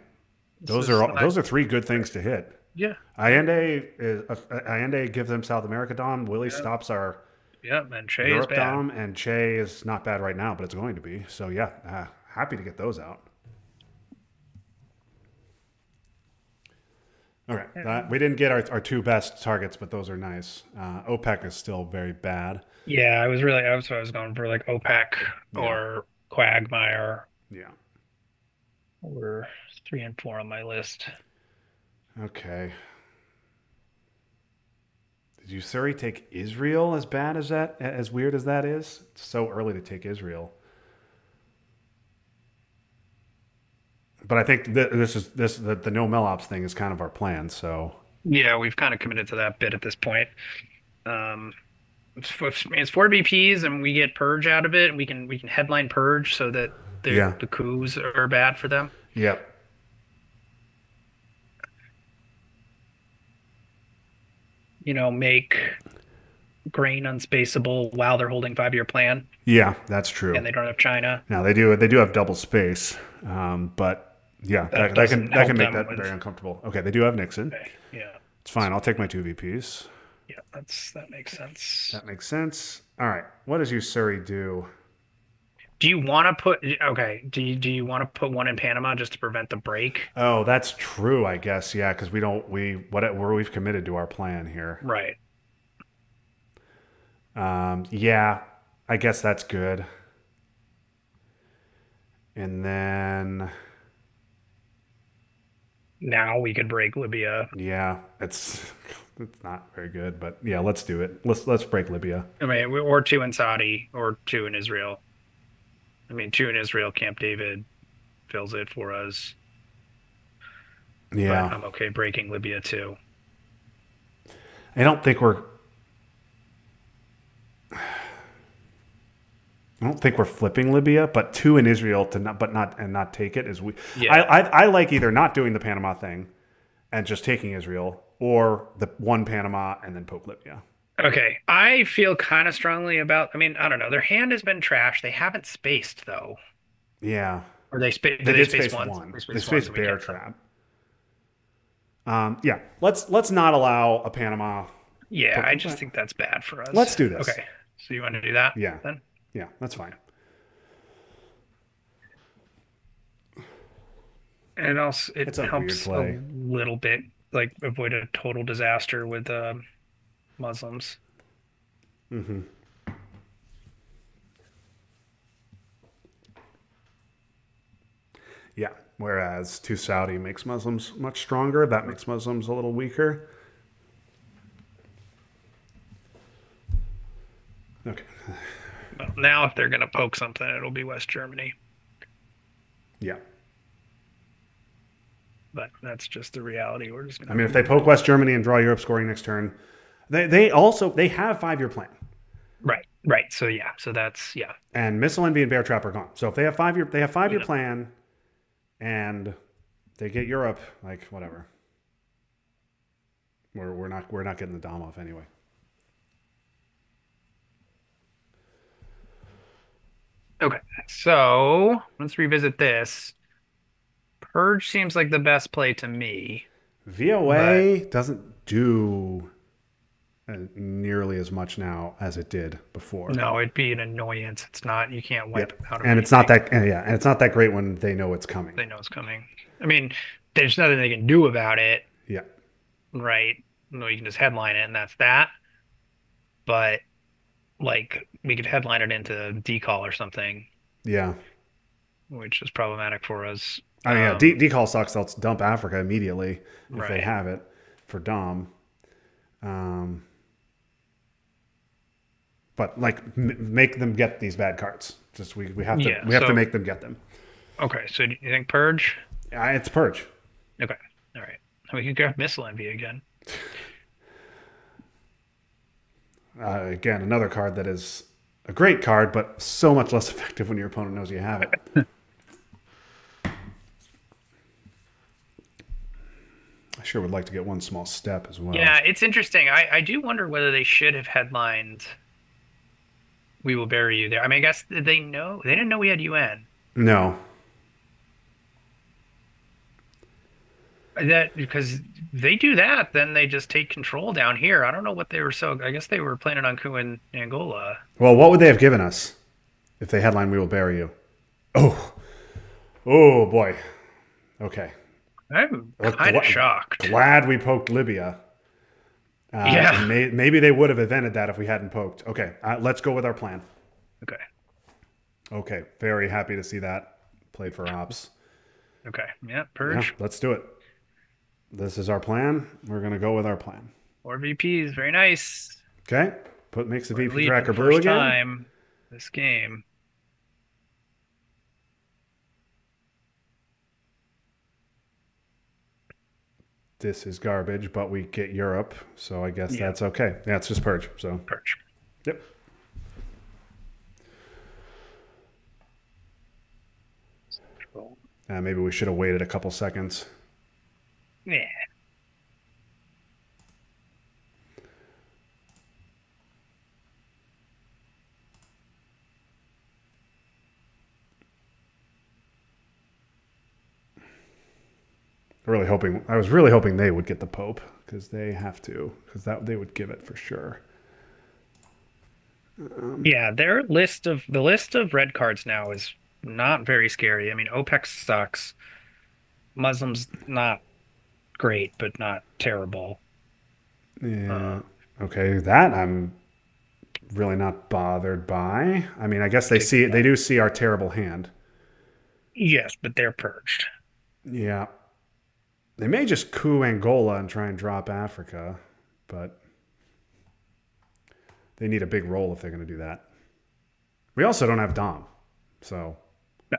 Those are three good things to hit.
Yeah.
Allende gives them South America Dom. Willie
Yeah.
stops our
Yeah. And Che is
Europe
bad.
Dom, and Che is not bad right now, but it's going to be. So yeah, happy to get those out. Okay, we didn't get our two best targets, but those are nice. OPEC is still very bad.
Yeah, I was going for like OPEC
Yeah,
or Quagmire.
yeah.
Were 3 and 4 on my list.
Okay. Did you Surrey take Israel as bad as that? As weird as that is, it's so early to take Israel. But I think the no Melops thing is kind of our plan. So
Yeah, we've kind of committed to that bit at this point. Um, it's 4 BPs, and we get Purge out of it, and we can headline Purge so that
yeah,
the coups are bad for them.
yep,
Make grain unspaceable while they're holding 5-year plan,
yeah, that's true.
and they don't have China.
Now they do have double space, but yeah,
That
that can
doesn't help
make
them
that
with.
very uncomfortable. Okay, they do have Nixon.
Okay, yeah,
It's fine. I'll take my two VPs.
yeah, that makes sense.
That makes sense. All right, what does you Surrey do?
Do you want to put okay? Do you want to put one in Panama just to prevent the break?
Oh, that's true. I guess yeah, because we've committed to our plan here.
Right.
Yeah, I guess that's good. And then
Now we could break Libya.
yeah, it's not very good, but yeah, let's do it. Let's break Libya.
I mean, or 2 in Saudi, or 2 in Israel. I mean, 2 in Israel, Camp David fills it for us, but
Yeah,
I'm okay breaking Libya too.
I don't think we're I don't think we're flipping Libya, but two in Israel to not take it is we.
Yeah.
I like either not doing the Panama thing and just taking Israel, or the one Panama and then poke Libya.
Okay, I feel kind of strongly about. I mean, I don't know. Their hand has been trashed. They haven't spaced though,
Yeah,
or they space.
they
Did they
did
space
space
once?
one.
They
They
spaced once,
spaced
and we
Bear
kept them.
Trap. Yeah, let's not allow a Panama.
Yeah, I just think that's bad for
Let's
us.
do this.
Okay, so you want to do that
Yeah,
then?
yeah, that's fine.
And it also it
It's a weird
helps
play.
a little bit, like avoid a total disaster with Muslims.
Hmm. Yeah. Whereas two Saudi makes Muslims much stronger. That makes Muslims a little weaker. Okay.
Well, now if they're gonna poke something, it'll be West Germany.
Yeah.
But that's just the reality. We're just
I
gonna
mean, if they poke West Germany and draw Europe scoring next turn, they have 5-year plan.
right. Right. So yeah. So that's yeah.
And Missile Envy and Bear Trap are gone. So if they have 5 year
Yeah.
plan, and they get Europe, like whatever. We're not getting the Dom off anyway.
Okay. So let's revisit this. Purge seems like the best play to me, but
VOA doesn't do nearly as much now as it did before.
no, it'd be an annoyance. It's not. You can't wipe
Yep.
them out of
And it's not
anything.
that yeah, and it's not that great when they know it's coming.
They know it's coming. I mean, there's nothing they can do about it,
Yeah.
right? No, you can just headline it, and that's that. But like, we could headline it into decal or something,
Yeah.
which is problematic for us.
I mean, yeah, Decall sucks. They'll dump Africa immediately if they
Right.
have it for Dom. Um, but like, make them get these bad cards. Just
Yeah.
we have to
So
make them get them.
okay. So do you think purge?
It's Purge.
Okay. All right. We can grab missile envy again.
Again, another card that is a great card, but so much less effective when your opponent knows you have it. I sure would like to get one small step as well.
Yeah, it's interesting. I do wonder whether they should have headlined "We Will Bury You" there. I mean, I guess they know they didn't know we had UN.
No.
That because they do that, then they just take control down here. I don't know what they were so. I guess they were planning on coup Angola.
Well, what would they have given us if they headline "We Will Bury You"? Oh, oh boy. Okay.
I'm
Well,
kind of shocked.
glad we poked Libya.
Yeah.
Maybe they would have invented that if we hadn't poked. Okay, let's go with our plan.
Okay.
Okay, very happy to see that played for ops.
Okay. Yeah.
Yeah,
Purge
let's do it. This is our plan. We're gonna go with our plan.
or VPs. Very nice.
Okay, makes the
We're in the
VP
lead for
tracker
the
blue
first
again.
time this game.
This is garbage, but we get Europe, so I guess
Yeah.
that's okay. Yeah, it's just purge. So,
Purge.
yep.
Cool.
Maybe we should have waited a couple seconds.
Yeah.
I was really hoping they would get the Pope because they have to, because that they would give it for sure.
Yeah, the list of red cards now is not very scary. I mean, OPEC sucks. Muslims not great, but not terrible.
Yeah. Okay, that I'm really not bothered by. I mean, I guess they do see our terrible hand.
Yes, but they're purged.
Yeah. They may just coup Angola and try and drop Africa, but they need a big roll if they're going to do that. We also don't have Dom. So,
No,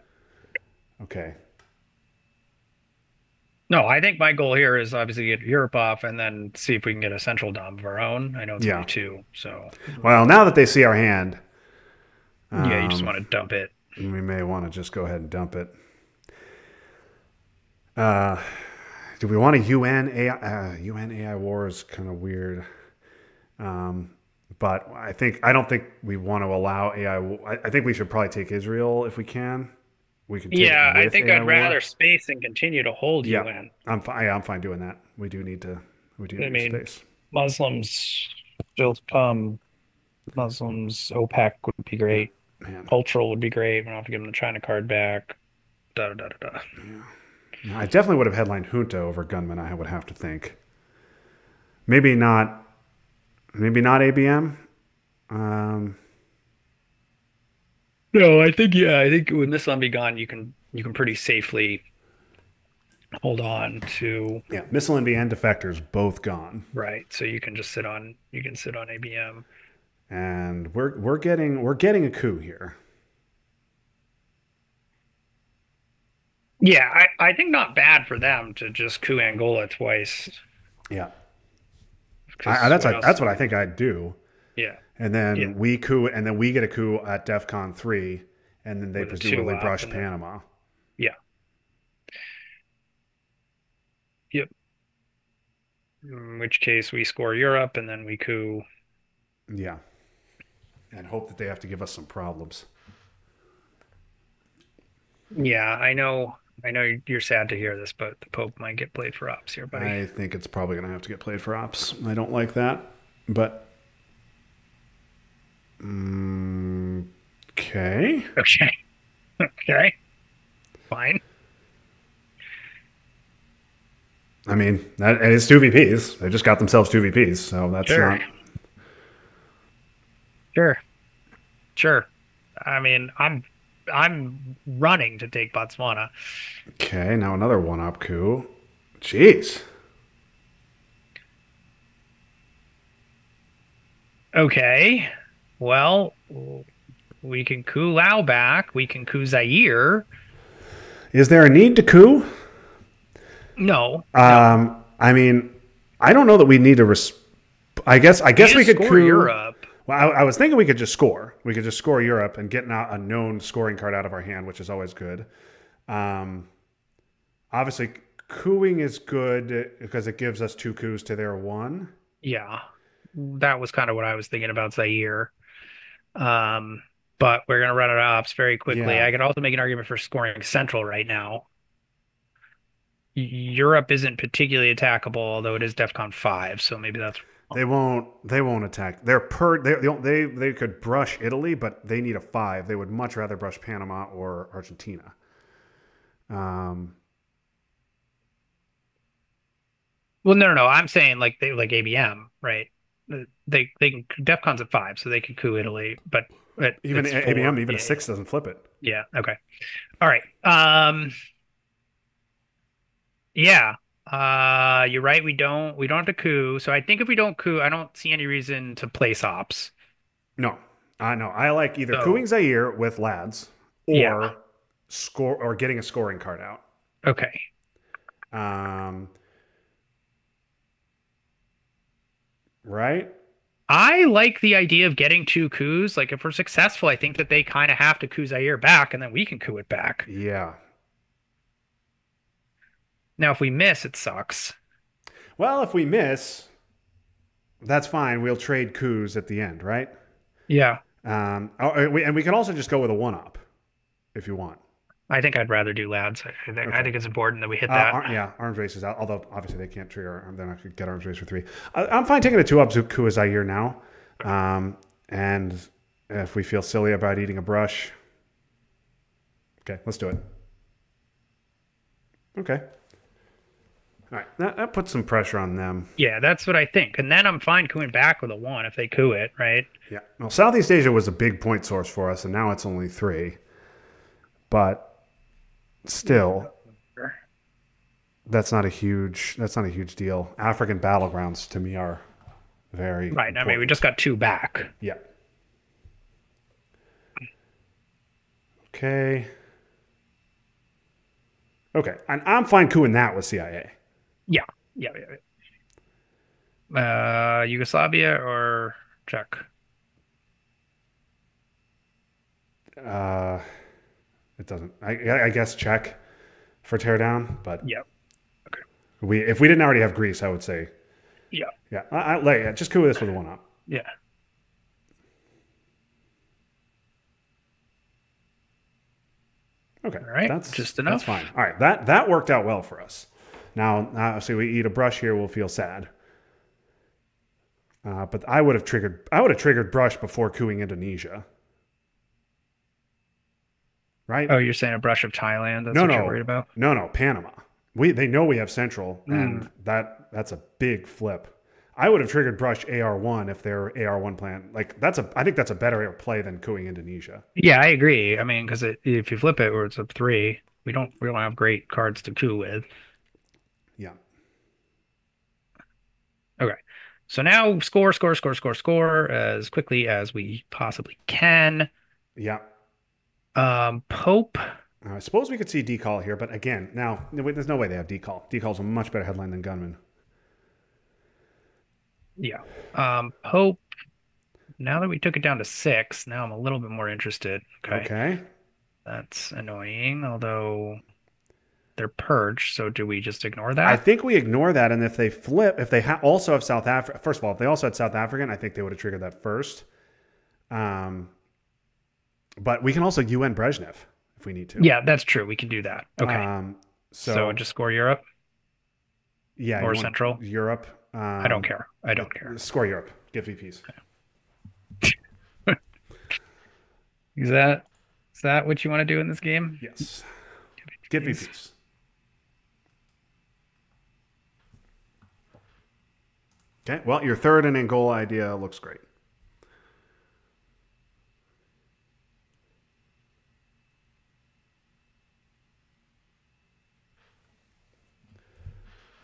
okay.
no, I think my goal here is obviously get Europe off and then see if we can get a central dom of our own. I know it's
Yeah.
only two, so
Well, now that they see our hand,
yeah, you just
um,
want to dump it.
we may want to just go ahead and dump it. Uh, do we want a UN AI? UN AI war is kind of weird. Um, but I don't think we want to allow AI. I think we should probably take Israel if we can. We can take
Yeah,
it
I
with
think
AI
I'd
war.
rather space and continue to hold
Yeah,
UN.
I'm fine. Yeah, I'm fine doing that. We do need to. We do
I
need
mean,
space.
Muslims still Muslims OPEC would be great.
Man,
Cultural would be great. We don't have to give them the China card back. Da da da da da.
I definitely would have headlined Junta over Gunman. I would have to think. Maybe not. Maybe not ABM. Um,
No, I think yeah, I think when this one be gone, you can pretty safely hold on to
yeah, Missile Envy and Defectors both gone,
right. So you can sit on ABM.
and we're getting a coup here.
Yeah, I think not bad for them to just coup Angola twice.
Yeah,
Because what else?
that's what I think I'd do.
Yeah.
and
Yeah.
then we coup, and then we get a coup at DEF CON 3, and then they
With a two
presumably
up
brush
and then
Panama.
yeah. Yep. In which case we score Europe and then we coup.
Yeah, and hope that they have to give us some problems.
Yeah, I know. I know you're sad to hear this, but the Pope might get played for ops here, buddy.
I think it's probably going to have to get played for ops. I don't like that, but okay.
Okay. Okay. Fine.
I mean, that and it's two VPs. They just got themselves two VPs, so that's
Sure.
not
Sure. Sure. I mean, I'm running to take Botswana.
okay. Now another one-up coup. Jeez.
Okay. Well, we can coup Lao back. We can coup Zaire.
Is there a need to coup?
No. No.
I mean, I don't know that we need to. I
We
guess we
just
could
score
coup.
Europe.
Well, I was thinking we could just score. We could just score Europe and get a known scoring card out of our hand, which is always good. Um, obviously, cooing is good because it gives us two coups to their one.
Yeah. That was kind of what I was thinking about Zaire. Um, but we're gonna run out of ops very quickly.
Yeah,
I could also make an argument for scoring Central right now. Europe isn't particularly attackable, although it is DEFCON 5, so maybe that's
they
wrong.
won't. They won't attack. They could brush Italy, but they need a 5. They would much rather brush Panama or Argentina. Um,
Well, no, no, no. I'm saying like they like ABM, right? They can DEFCON's at 5, so they could coup Italy, but
even
it's
ABM,
4.
even a
Yeah,
6 doesn't flip it.
yeah. Okay. All right. Yeah. You're right. We don't have to coup. So I think if we don't coup, I don't see any reason to place ops.
No, I know. I like either cooing
So
Zaire with lads
yeah.
or score or getting a scoring card out.
Okay.
Um, right?
I like the idea of getting two coups. Like if we're successful, I think that they kind of have to coup Zaire back, and then we can coup it back.
Yeah.
Now, if we miss, it sucks.
Well, if we miss, that's fine. We'll trade coups at the end, right?
Yeah.
And we can also just go with a one up if you want.
I think I'd rather do lads. I
Okay.
think it's important that we hit that.
Yeah, arms race is out. Although obviously they can't trigger. They're not going to get arms race for 3. I'm fine taking a 2-up coup as Zaire now. And if we feel silly about eating a brush, okay, let's do it. Okay. All right, that puts some pressure on them.
Yeah, that's what I think. And then I'm fine cooing back with a 1 if they coup it, right?
Yeah. Well, Southeast Asia was a big point source for us, and now it's only 3. But still, that's not a huge deal. African battlegrounds to me are very
Right.
important.
I mean, we just got 2 back.
Yeah. Okay. Okay, and I'm fine cooing that with CIA.
Yeah. Yeah. Yeah. Yugoslavia or Czech?
Uh, it doesn't. I guess check for teardown, but
Yeah. Okay.
if we didn't already have Greece, I would say
Yeah.
yeah. Yeah, just coup this with a 1-up.
Yeah.
Okay,
All right.
that's
Just
that's
enough.
fine. All right, that worked out well for us. Now, obviously, we eat a brush here, we'll feel sad. But I would have triggered brush before cooing Indonesia, right?
Oh, you're saying a brush of Thailand? That's
No,
what you're
no,
worried about?
no, Panama. They know we have Central, and that's a big flip. I would have triggered brush AR1 if their AR1 plan like I think that's a better play than cooing Indonesia.
Yeah, I agree. I mean, because if you flip it where it's up 3, we don't have great cards to coup with.
Yeah,
Okay. So now score, score, score, score, score as quickly as we possibly can.
yeah.
Pope.
I suppose we could see decall here, but again, now there's no way they have decall. Decall's a much better headline than gunman.
Yeah. Pope. now that we took it down to 6, now I'm a little bit more interested. Okay.
Okay.
That's annoying, although they're purged, so do we just ignore
I
that?
think we ignore that, and if they flip, if they also have South Africa, first of all, if they also had South African, I think they would have triggered that first. Um, but we can also UN Brezhnev if we need to.
Yeah, that's true. We can do that. Okay.
Um,
So
so
just score Europe
yeah, you
or
want
Central?
Europe?
I don't care. I don't care.
Score Europe. Get VPs.
Is that what you want to do in this game?
Yes. Get
Please.
VPs. Okay. Well, your third in Angola idea looks great.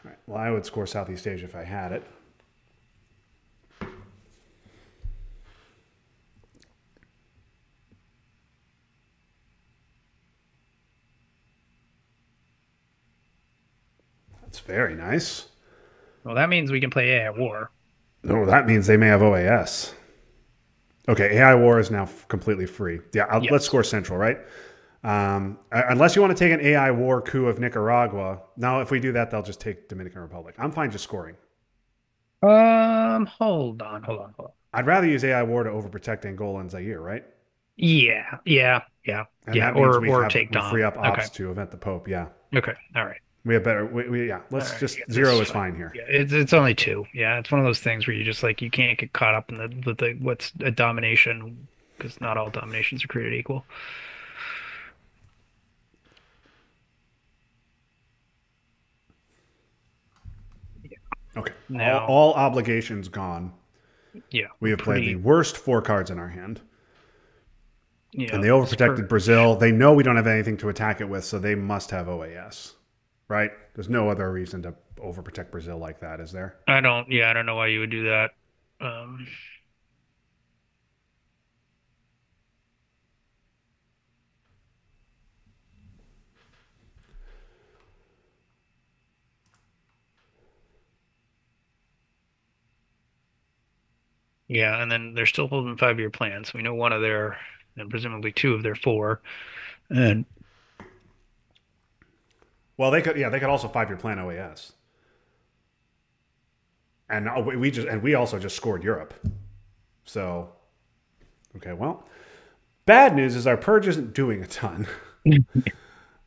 All right. Well, I would score Southeast Asia if I had it. That's very nice.
Well, that means we can play AI War.
Oh, that means they may have OAS. Okay, AI War is now completely free. Yeah, let's
Yes.
score Central, right? Unless you want to take an AI War coup of Nicaragua. Now, if we do that, they'll just take Dominican Republic. I'm fine just scoring.
Hold on.
I'd rather use AI War to overprotect Angola and Zaire, right? And
Yeah.
that means
Or take
we free
Dom.
up
Okay.
ops to event the Pope. Yeah,
Okay. All right.
we have better. Yeah,
All
let's
right.
just
Yeah, this
zero
is
is
fine.
fine here.
Yeah, it's only 2. Yeah, it's one of those things where you just like you can't get caught up in the what's a domination because not all dominations are created equal.
Okay,
Now,
all obligations gone.
yeah,
We have played the
pretty.
worst 4 cards in our hand.
Yeah,
And they
it's
overprotected Brazil. They know we don't have anything to attack it with, so they must have OAS, right? There's no other reason to overprotect Brazil like that, is there?
I don't. Yeah, I don't know why you would do that. Um, yeah, and then they're still holding 5-year plans. We know one of their, and presumably 2 of their 4. And
Well, they could. Yeah, they could also 5-year plan OAS, and we also just scored Europe. So okay, well, bad news is our purge isn't doing a ton.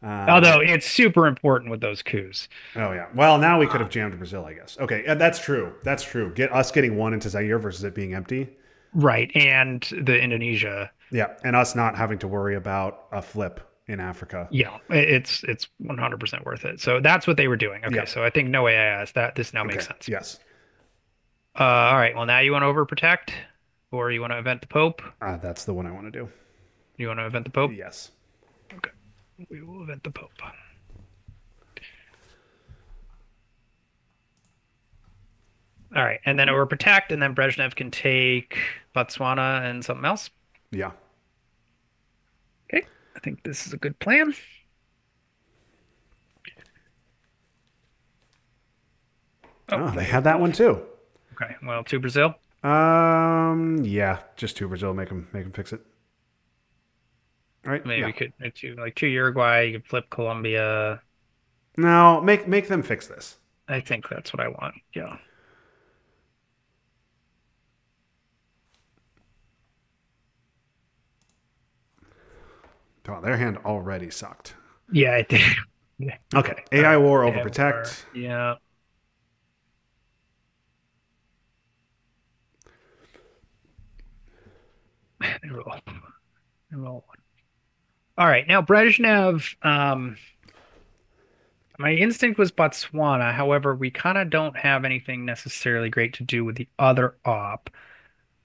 although it's super important with those coups.
Oh yeah. Well, now we could have jammed Brazil, I guess. Okay, that's true. That's true. Get us getting 1 into Zaire versus it being empty.
Right, and the Indonesia.
Yeah, and us not having to worry about a flip in Africa.
Yeah, it's 100% worth it. So that's what they were doing. Okay,
Yeah.
so I think no AIS that this now
Okay.
makes sense.
Yes.
All right. Well, now you want to overprotect, or you want to event the Pope?
That's the one I want to do.
You want to event the Pope?
Yes.
Okay, we will event the Pope. All right, and then overprotect, and then Brezhnev can take Botswana and something else.
Yeah.
Okay, I think this is a good plan. Oh,
Oh, they had that one too.
okay. Well, to Brazil.
Yeah, just 2 Brazil. Make them fix it. All right.
Maybe
Yeah.
we could to Uruguay. You could flip Colombia.
No, make them fix this.
I think that's what I want. Yeah.
Oh, their hand already sucked.
Yeah, I think.
Okay. AI war
They have
overprotect.
Yeah. They roll. They roll one. All right. Now Brezhnev. My instinct was Botswana. However, we kind of don't have anything necessarily great to do with the other op.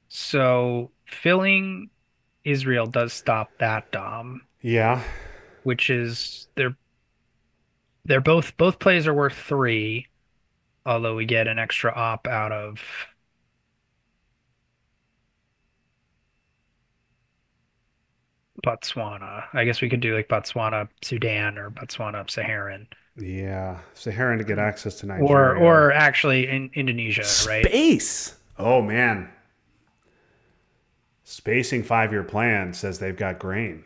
So filling Israel does stop that dom,
Yeah.
which is they're both plays are worth 3, although we get an extra op out of Botswana. I guess we could do like Botswana, Sudan, or Botswana, Saharan,
Yeah. Saharan to get access to
or
Nigeria.
actually in Indonesia, right?
Space. Oh man. Spacing 5-year plan says they've got grain.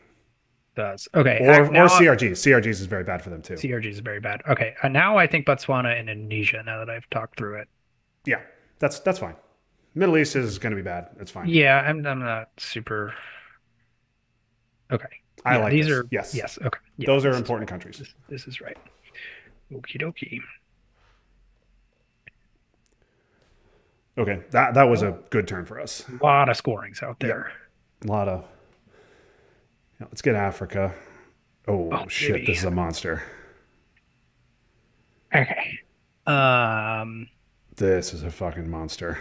Does. Okay.
Or
Now
CRGs. CRGs is very bad for them too.
CRG is very bad. Okay. Now I think Botswana and Indonesia. Now that I've talked through it.
Yeah, that's fine. Middle East is going to be bad. It's fine.
Yeah, I'm not super. Okay.
I
Yeah,
like
these
this.
are
Yes,
yes. Okay. Yeah,
those are
this is
important
right.
countries.
This is right. Okie dokie.
Okay, that was a good turn for us.
A lot of scorings out
Yeah,
there.
a lot of. Let's get Africa. Oh
Oh,
shit,
baby.
this is a monster.
Okay. Um,
This is a fucking monster.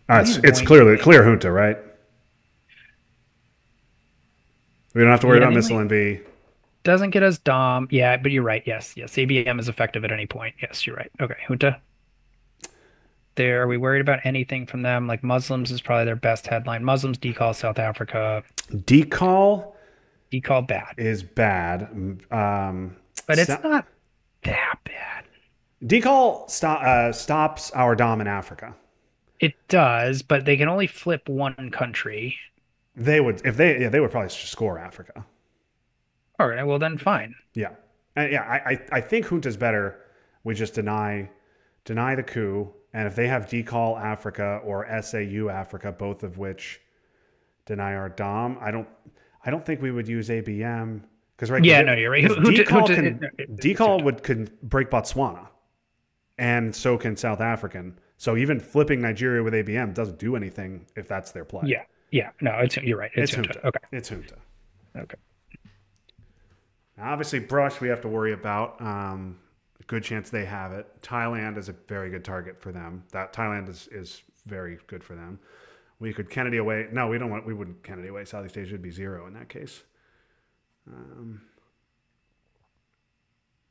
All right,
what are you
it's
going to
clearly
make?
clear junta, right? We don't have to worry
Yeah,
about
the
missile
only
NV.
doesn't get us Dom. Yeah, but you're right. Yes, yes. ABM is effective at any point. Yes, you're right. Okay, Junta. There, are we worried about anything from them? Like Muslims is probably their best headline. Muslims decall South Africa.
Decall
Decall bad,
is bad.
but it's not that bad.
stops our dom in Africa.
It does, but they can only flip one country.
They would if they yeah, they would probably just score Africa.
All right, well then fine.
Yeah, and yeah, I think junta's better. We just deny the coup, and if they have decall Africa or SAU Africa, both of which deny our dom, I don't think we would use ABM because right
Yeah, no, you're right.
because
It's
decall
Junta.
would can break Botswana, and so can South African. So even flipping Nigeria with ABM doesn't do anything if that's their play.
Yeah, yeah. No, you're right. It's
It's
Junta.
junta.
Okay,
It's junta.
okay.
Now, obviously, brush we have to worry about. Good chance they have it. Thailand is a very good target for them. That Thailand is very good for them. We could Kennedy away. No, we don't want. We wouldn't Kennedy away. Southeast Asia would be 0 in that case. Um,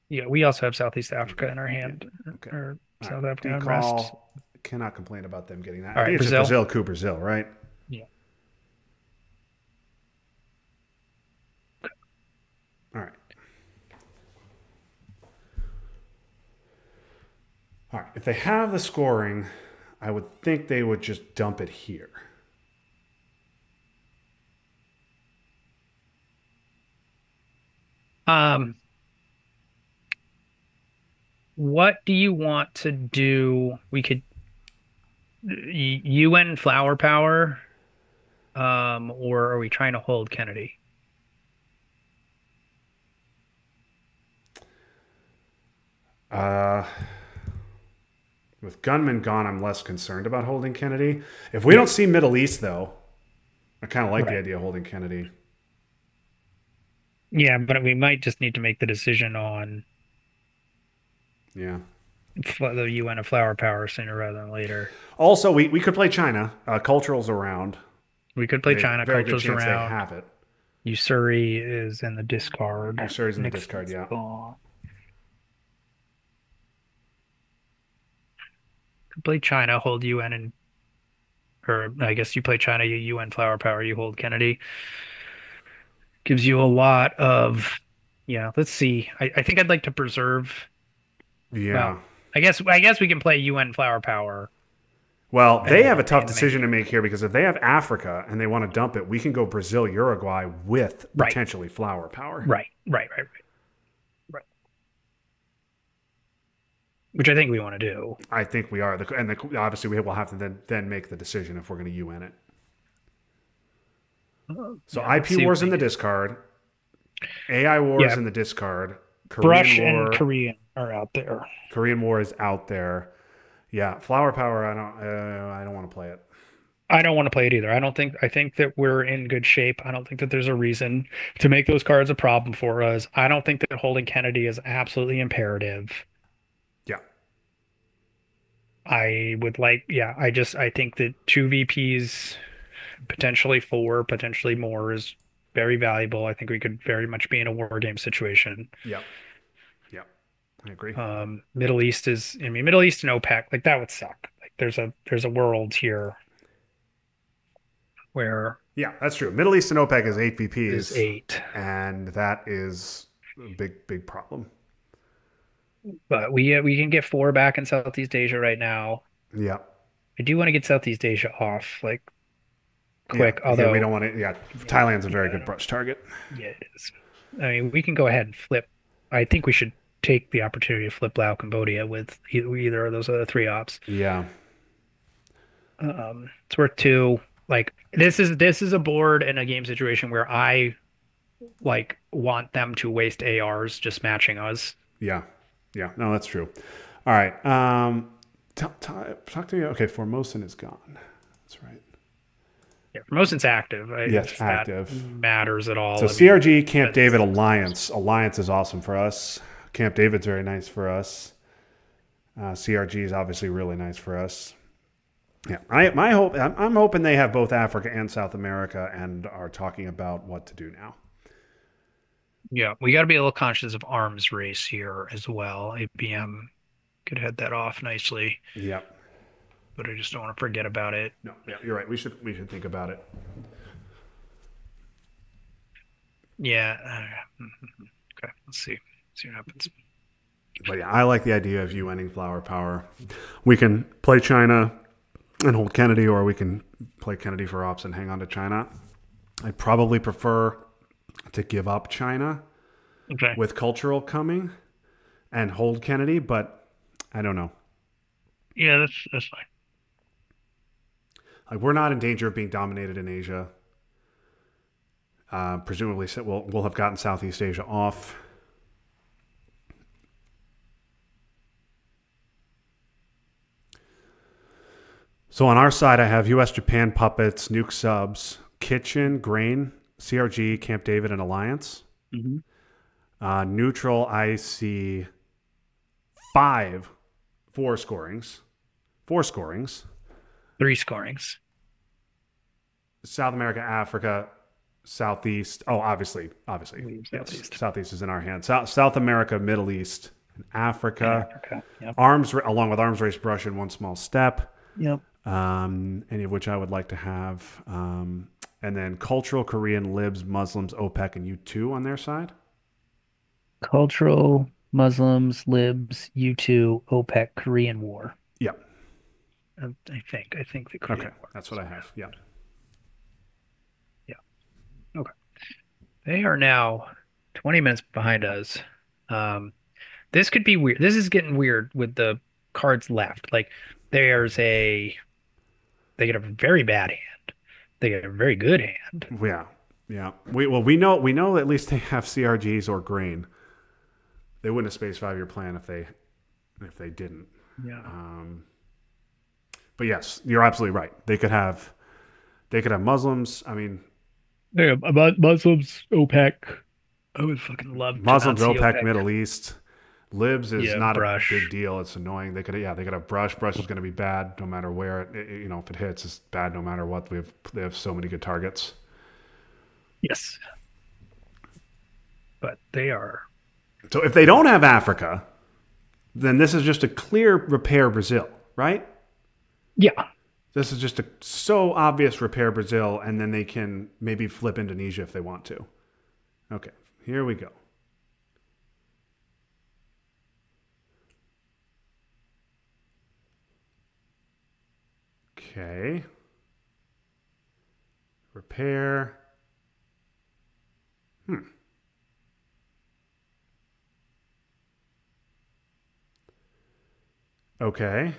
Yeah, we also have Southeast Africa in our
yeah.
hand,
Okay.
or
All
South
right.
Africa unrest.
Decall. Cannot complain about them getting that.
All
I think
right,
it's just
Brazil.
Brazil, coup Brazil, right?
Yeah.
All right. All right. If they have the scoring, I would think they would just dump it here.
Um, what do you want to do? We could UN flower power, or are we trying to hold Kennedy?
Uh, with gunmen gone, I'm less concerned about holding Kennedy. If we
Yeah,
don't see Middle East, though, I kind of like the
right.
idea of holding Kennedy.
Yeah, but we might just need to make the decision on
Yeah.
the UN of flower power sooner rather than later.
Also, we could play China. Cultural's around.
We could play
They
China,
very good
cultures
chance they
around.
have it.
Usuri is in the discard.
Usuri's in the discard.
Nixon's
Yeah.
gone. Could play China, hold UN, and or I guess you play China, you UN flower power, you hold Kennedy. Gives you a lot of, yeah. Let's see. I think I'd like to preserve.
Yeah.
Well, I guess we can play UN flower power
Well, they have a tough
and the
decision
main.
to make here because if they have Africa and they want to dump it, we can go Brazil, Uruguay with
Right,
potentially flower power.
right. Right. Which I think we want to do.
I think we are. Obviously, we will have to then make the decision if we're going to UN it. So
Yeah, let's
IP
see what
wars in
we
the
do.
discard, AI wars
Yeah,
in the discard,
Brush and Korean are out there.
Korean War is out there. Yeah, flower power. I don't want to play it.
I don't want to play it either. I think that we're in good shape. I don't think that there's a reason to make those cards a problem for us. I don't think that holding Kennedy is absolutely imperative.
Yeah,
I think that two VPs, potentially four, potentially more is very valuable. I think we could very much be in a war game situation.
yeah, yeah. I agree.
Middle East and OPEC, like that would suck. Like there's a world here where
Yeah, that's true. Middle East and OPEC is 8
is
VPs,
eight.
and that is a big problem.
But we can get four back in Southeast Asia right now.
Yeah,
I do want to get Southeast Asia off like
Yeah,
quick,
yeah, we don't
although
want to. Yeah, Thailand's a very
yeah,
good brush target.
yeah, it is. I mean, we can go ahead and flip. I think we should take the opportunity to flip Lao Cambodia with either of those other three ops.
Yeah,
It's worth two. Like this is a board and a game situation where I like want them to waste ARs just matching us.
yeah, yeah. No, that's true. All right. Talk to me. Okay, Formosan is gone. That's right.
Yeah, Formosan's active,
Yes,
if that
active.
matters at
So
all. I mean,
CRG Camp David
that's
Alliance. Alliance is awesome for us. Camp David's very nice for us. CRG is obviously really nice for us. Yeah, I'm hoping they have both Africa and South America and are talking about what to do now.
yeah, we got to be a little conscious of arms race here as well. APM could head that off nicely,
Yeah.
but I just don't want to forget about it.
No, yeah, you're right. We should think about it.
Yeah. Okay, let's see what happens.
But yeah, I like the idea of you ending flower power. We can play China and hold Kennedy, or we can play Kennedy for ops and hang on to China. I'd probably prefer to give up China
Okay.
with cultural coming and hold Kennedy, but I don't know.
Yeah, that's fine.
Like we're not in danger of being dominated in Asia. Presumably, we'll have gotten Southeast Asia off. So on our side, I have U.S., Japan, puppets, nuke subs, kitchen, grain, CRG, Camp David, and Alliance.
Hmm.
Neutral, I see five, four scorings, four scorings.
Three scorings.
South America, Africa, Southeast. Oh, obviously. Yes,
Southeast.
Southeast is in our hands. South America, Middle East, and Africa.
Africa. Yep.
Along with arms race brush and one small step.
Yep.
Any of which I would like to have. And then cultural, Korean, Libs, Muslims, OPEC, and U2 on their side.
Cultural, Muslims, Libs, U2, OPEC, Korean War.
Yeah.
I think the
Okay.
Korean War.
That's what I have. Yeah.
Yeah. Okay. They are now 20 minutes behind us. Um, this could be weird. This is getting weird with the cards left. Like there's they get a very bad hand. They get a very good hand.
Yeah. Yeah. We know at least they have CRGs or grain. They wouldn't have Space 5-year plan if they didn't.
Yeah.
But yes, you're absolutely right. They could have Muslims. I mean,
Yeah, about Muslims, OPEC. I would fucking love to
Muslims,
not see
OPEC, Middle East. Libs is
Yeah,
not
brush.
a big deal. It's annoying. They could have brush. Brush is going to be bad no matter where. If it hits, it's bad no matter what. They have so many good targets.
Yes. But they are.
So if they don't have Africa, then this is just a clear repair Brazil, right?
Yeah.
This is just a so obvious repair Brazil, and then they can maybe flip Indonesia if they want to. Okay, here we go. Okay. Repair. Okay.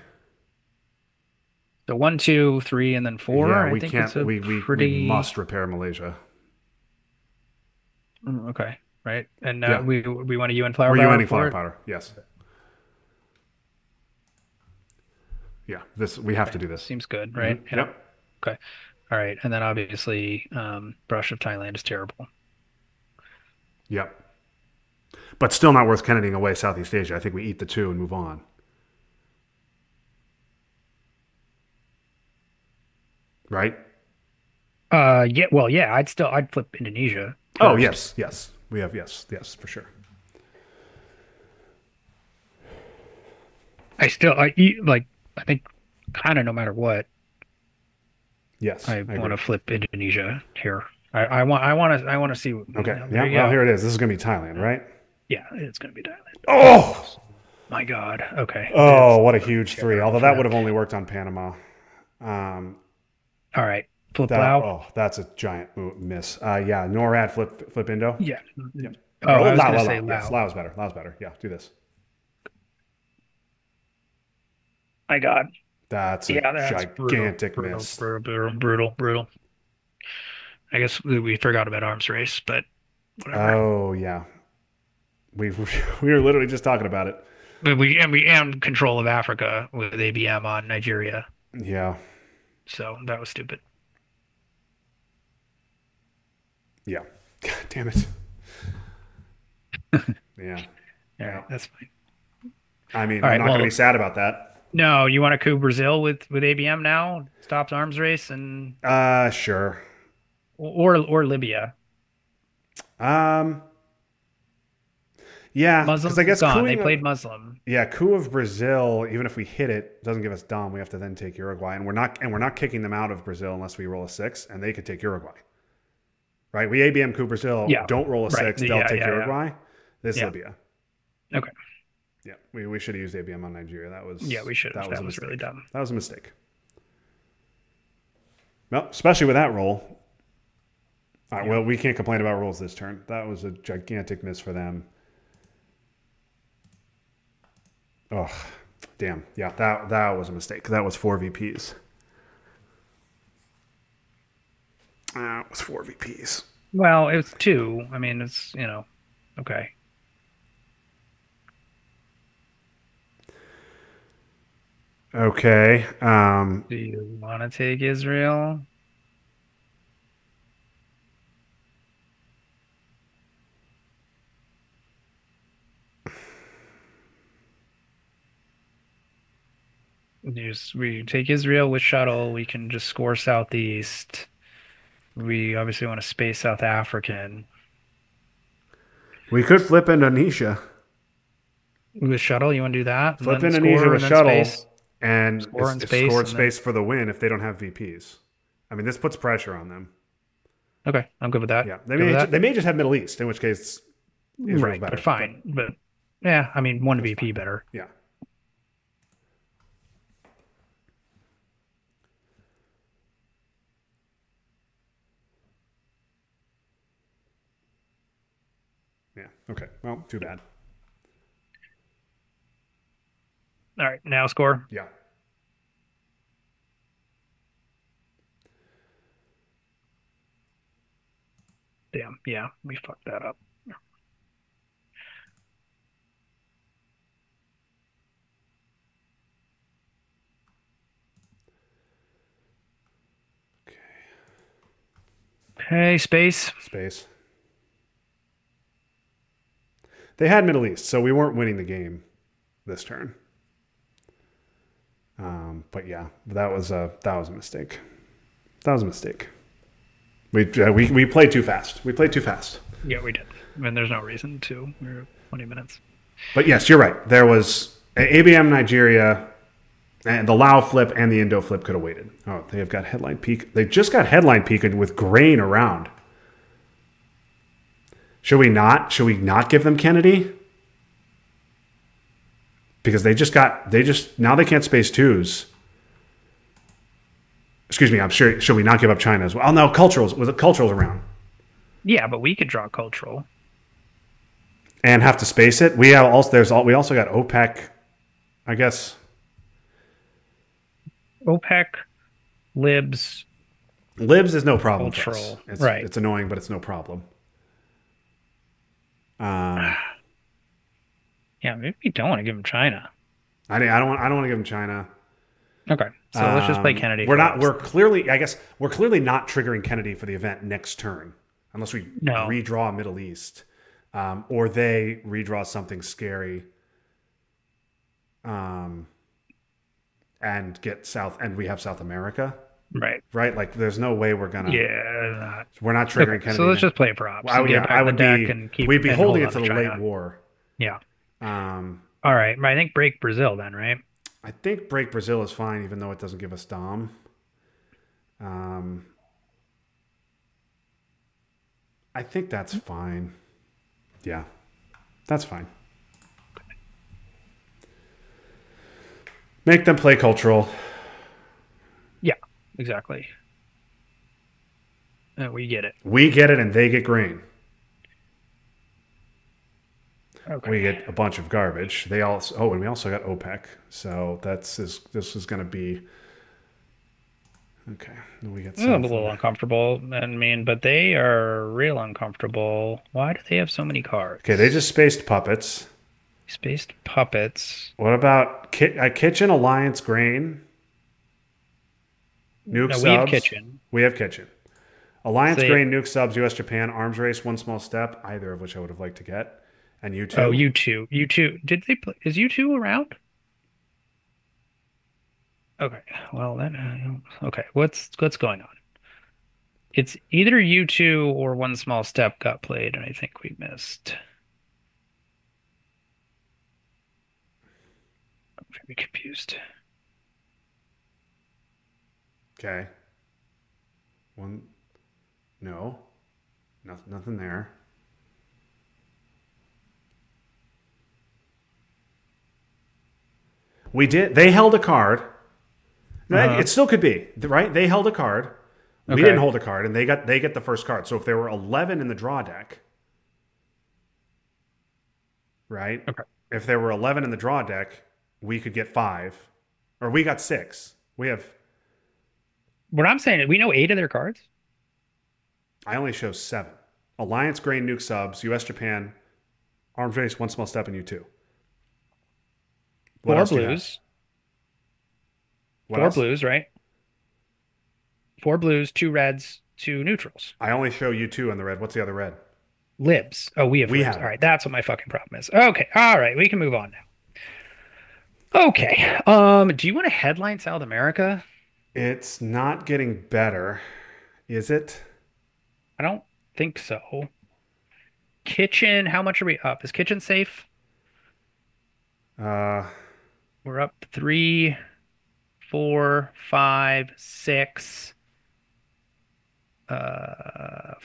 So one, two, three, and then four.
Yeah,
I
we
think
can't.
it's a
We
pretty
must repair Malaysia.
Okay, right. And
Yeah.
we want a UN flower
We're
power
UNing
for
flower
it.
powder. Yes. Yeah. We have to do this.
Seems good, right?
Mhm. Yep.
Okay. All right. And then obviously, Brush of Thailand is terrible.
Yep. But still not worth Kennedying away Southeast Asia. I think we eat the two and move on. Right?
Yeah. Well, yeah. I'd flip Indonesia
Oh,
first.
yes. We have, yes, for sure.
I think kind of no matter what,
Yes.
I
agree.
want to flip Indonesia here. I want to see.
Okay.
There
Yeah.
you
Well,
go.
here it is. This is going to be Thailand, right?
Yeah, it's gonna be Thailand.
Oh!
My God. Okay.
Oh, what a huge three. Although that
Yeah.
would have only worked on Panama. Um,
All right. Flip
that
Lao.
oh, that's a giant miss. Yeah, NORAD flip Indo.
Yeah.
Yep.
Oh,
Or
I was
Lao
gonna
Lao
say
Lao. Yes,
Lao.
Lao's better. Lao's better. Yeah, do this.
My God.
That's a
Yeah, that's brutal.
gigantic
Brutal.
miss.
Brutal. Brutal. Brutal. Brutal. I guess we forgot about arms race, but whatever.
Oh yeah, we we were literally just talking about it.
But we control of Africa with ABM on Nigeria.
Yeah,
So that was stupid.
yeah. God damn it. Yeah,
All
yeah.
right, that's fine.
I mean,
All
I'm
right,
not going to be
well,
sad about that.
no, you want to coup Brazil with ABM now? Stops arms race and
Sure.
or Libya.
Um, yeah, because I
Muslims is
guess
gone. They played Muslim.
coup of Brazil. Even if we hit it, doesn't give us Dom. We have to then take Uruguay, and we're not kicking them out of Brazil unless we roll a 6, and they could take Uruguay. Right? We ABM coup Brazil.
Yeah,
Don't roll a
right.
6. They'll
Yeah,
take
yeah, yeah.
Uruguay. This
Yeah.
Libya.
Okay.
Yeah, we should have used ABM on Nigeria. That
Yeah,
was
we should have.
that was
That
a
was really
mistake.
dumb.
That was a mistake. Well, especially with that roll. All right,
Yeah.
well, we can't complain about rolls this turn. That was a gigantic miss for them. Oh, damn. Yeah, that was a mistake. That was 4 VPs. That was 4 VPs.
Well, it was two. I mean, it's okay.
Okay.
Do you want to take Israel? We take Israel with shuttle. We can just score Southeast. We obviously want to space South African
We could flip Indonesia.
with shuttle. You want to do that and
Flip
then
Indonesia
score
with
and then
shuttle,
space,
and
score and
it's
space,
scored
and then
space for the win if they don't have VPs. I mean, this puts pressure on them.
okay, I'm good with that.
Yeah,
Good with that.
they may just have Middle East, in which case Israel's
Right,
better.
but fine. But yeah, I mean, one
That's
VP
fine.
better.
Yeah. Yeah. Okay. Well, too bad.
All right, now score.
Yeah.
Damn, yeah, we fucked that up. Okay, space.
Space. They had Middle East, so we weren't winning the game this turn. But yeah, that was a mistake. That was a mistake. We played too fast. We played too fast.
Yeah, we did. I mean, there's no reason to. We were 20 minutes.
But yes, you're right. There was ABM Nigeria, and the Lao flip and the Indo flip could have waited. Oh, they have got headline peak. They just got headline peak with grain around. Should we not? Should we not give them Kennedy? Because now they can't space twos. Excuse me. I'm sure. Should we not give up China as well? Oh no, culturals around
Yeah, but we could draw cultural.
and have to space it. We also got OPEC. I guess
OPEC, libs,
libs is no problem for us.
cultural.
It's,
Right.
It's annoying, but it's no problem.
Yeah, maybe we don't want to give them China.
I don't want to give them China.
Okay, so let's just play Kennedy.
We're not.
first.
We're clearly not triggering Kennedy for the event next turn, unless we
No.
redraw Middle East, or they redraw something scary, and get South, and we have South America,
Right.
right? Like, there's no way we're gonna.
Yeah.
We're not triggering
Okay,
Kennedy.
so let's just play props.
I would.
And
Yeah,
get back
I
the
would
deck
be.
and keep
We'd be
and
holding
hold
it
on
to the
China.
late war.
Yeah.
Um,
All right. I think break Brazil then, right?
I think break Brazil is fine, even though it doesn't give us Dom. I think that's fine. Yeah, that's fine. Make them play cultural.
Yeah. exactly. We get it.
We get it, and they get green. We
Okay.
get a bunch of garbage. They also and we also got OPEC. So this is going to be okay. We get
I'm a
South.
little uncomfortable. I mean, but they are real uncomfortable. Why do they have so many
Okay, they
cards?
just spaced puppets.
Spaced puppets.
What about Kitchen Alliance Grain? Nuke
No, we have
subs.
kitchen.
We have Kitchen.
So
Alliance
they,
Grain, Nuke subs, US Japan, Arms Race, One Small Step, either of which I would have liked to get. And you
oh,
two.
U2. U2. Did they play? Is U2 around? Okay. Well, then, okay. What's going on? It's either U2 or One Small Step got played, and I think we missed. I'm very confused.
Okay. One. No. Nothing there. We did. They held a card. No,
Uh-huh.
it still could be right. They held a card. We didn't
Okay.
hold a card, and they get the first card. So if there were 11 in the draw deck, right?
Okay.
If there were 11 in the draw deck, we could get five, or we got six. We have.
What I'm saying is we know eight of their cards.
I only show seven. Alliance, Grain, Nuke subs, U.S. Japan, Arms Race, One Small Step, and you two. What
Four
else do you have?
blues.
What
Four
else?
blues, right? Four blues, two reds, two neutrals.
I only show you two in the red. What's the other red?
Libs. Oh, we have
We
libs.
have
All
it.
right, that's what my fucking problem is. Okay. All right, we can move on now. Okay. Do you want to headline South America?
It's not getting better, is it?
I don't think so. Kitchen, how much are we up? Is kitchen safe?
Uh,
We're up three, four, five, six,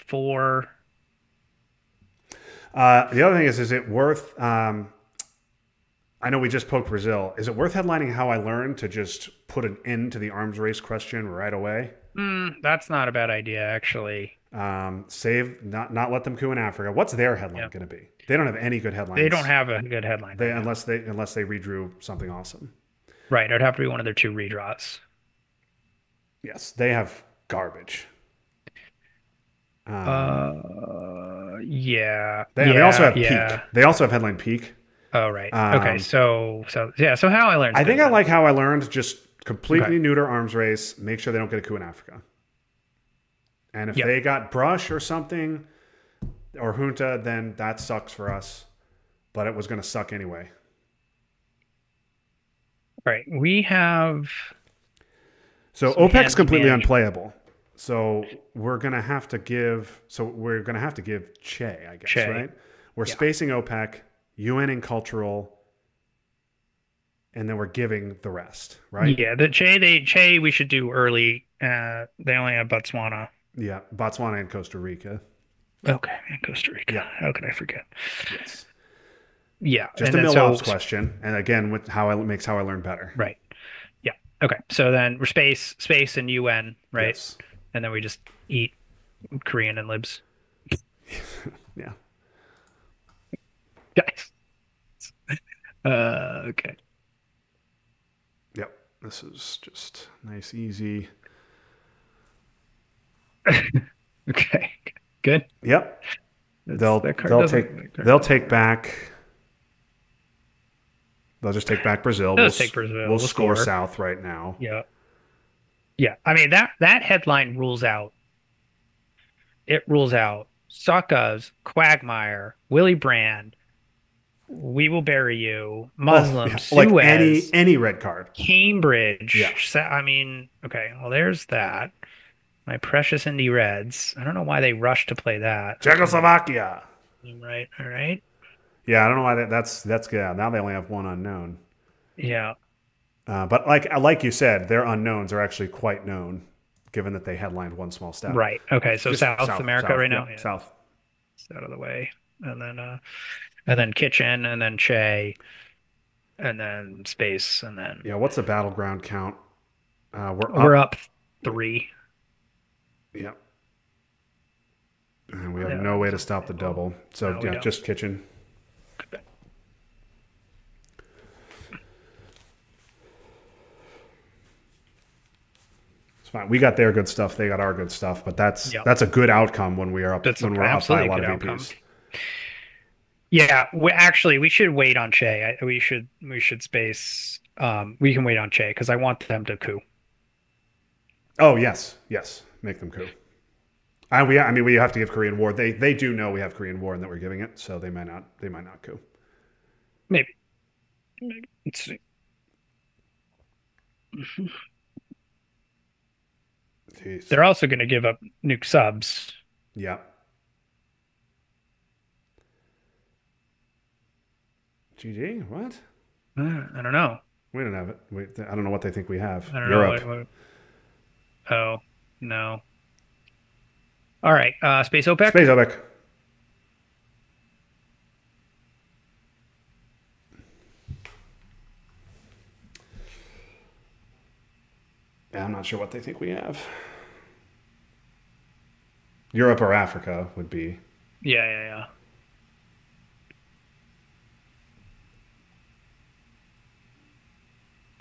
four.
the other thing is it worth? I know we just poked Brazil. Is it worth headlining how I learned to just put an end to the arms race question right away?
That's not a bad idea, actually.
Save, not let them coup in Africa. What's their headline
Yeah.
going to be? They don't have any good
They don't
headlines.
have a good headline
They
right now.
unless they redrew something awesome.
Right. It'd have to be one of their two redraws.
Yes, they have garbage. Um,
Yeah.
they also
Yeah.
have peak.
Yeah.
They also have headline peak.
Oh, right. Okay.
Um,
So yeah. So how I learned's
I think
good
I
then.
like how I learned just
Okay.
completely neuter arms race. Make sure they don't get a coup in Africa. And if
Yep.
they got brush or something or junta, then that sucks for us. But it was going to suck anyway.
Right. We have
So
some
OPEC's
handy
completely
management.
unplayable. So we're gonna have to give. So we're gonna have to give Che, I guess,
Che.
right? We're
Yeah.
spacing OPEC, UN and cultural, and then we're giving the rest, right?
Yeah. Che we should do early. They only have Botswana.
Yeah, Botswana and Costa Rica.
Okay. And Costa Rica.
Yeah,
How could I forget?
yes.
Yeah.
Just
And
a
then
Mill-Ops question, and again, with how I makes how I learn better.
right. Yeah. Okay. So then we're space and UN, right?
Yes.
And then we just eat Korean and libs.
Yeah.
Guys. Okay.
Yep. This is just nice, easy.
Okay. Good.
Yep.
That card doesn't. That card
They'll
doesn't
take
work.
back. They'll just take back Brazil.
Let's take Brazil.
We'll
We'll
score
score.
South right now.
Yeah. Yeah. I mean that headline rules out. It rules out Suckers, Quagmire, Willie Brand, We Will Bury You,
Oh
Muslim,
yeah, like
Suez,
any red card.
Cambridge.
Yeah.
I mean, okay. Well, there's that. My precious indie Reds. I don't know why they rushed to play that.
Czechoslovakia.
Right. All right.
Yeah, I don't know why that's yeah. Now they only have one unknown.
Yeah.
But like you said, their unknowns are actually quite known, given that they headlined One Small Step.
Right. Okay. So
Just
South America right now.
Yep,
Yeah.
South.
It's out of the way. And then Kitchen, and then Che, and then Space, and then
Yeah, what's the battleground count? We're
we're
up.
up 3.
Yep. And we have
Yeah,
no way to
so,
stop the double. So
no, we
yeah,
don't.
just kitchen. It's fine. We got their good stuff. They got our good stuff. But
Yep.
that's a good outcome when we are up
That's
when we're up by a
absolutely a
lot
good
of
outcome.
VPs.
Yeah, we should wait on Che. We should space. We can wait on Che because I want them to coup.
Oh yes, yes. Make them coup. I mean, we have to give Korean War. They do know we have Korean War and that we're giving it, so they might not coup.
Maybe. Maybe. Let's see.
Jeez.
They're also going to give up nuke subs.
Yeah. GG. What?
I don't know.
We don't have it. I don't know what they think we have.
I don't know.
Europe.
Oh, no. All right. Space OPEC.
Space OPEC. Yeah, I'm not sure what they think we have. Europe or Africa would be.
Yeah, yeah, yeah.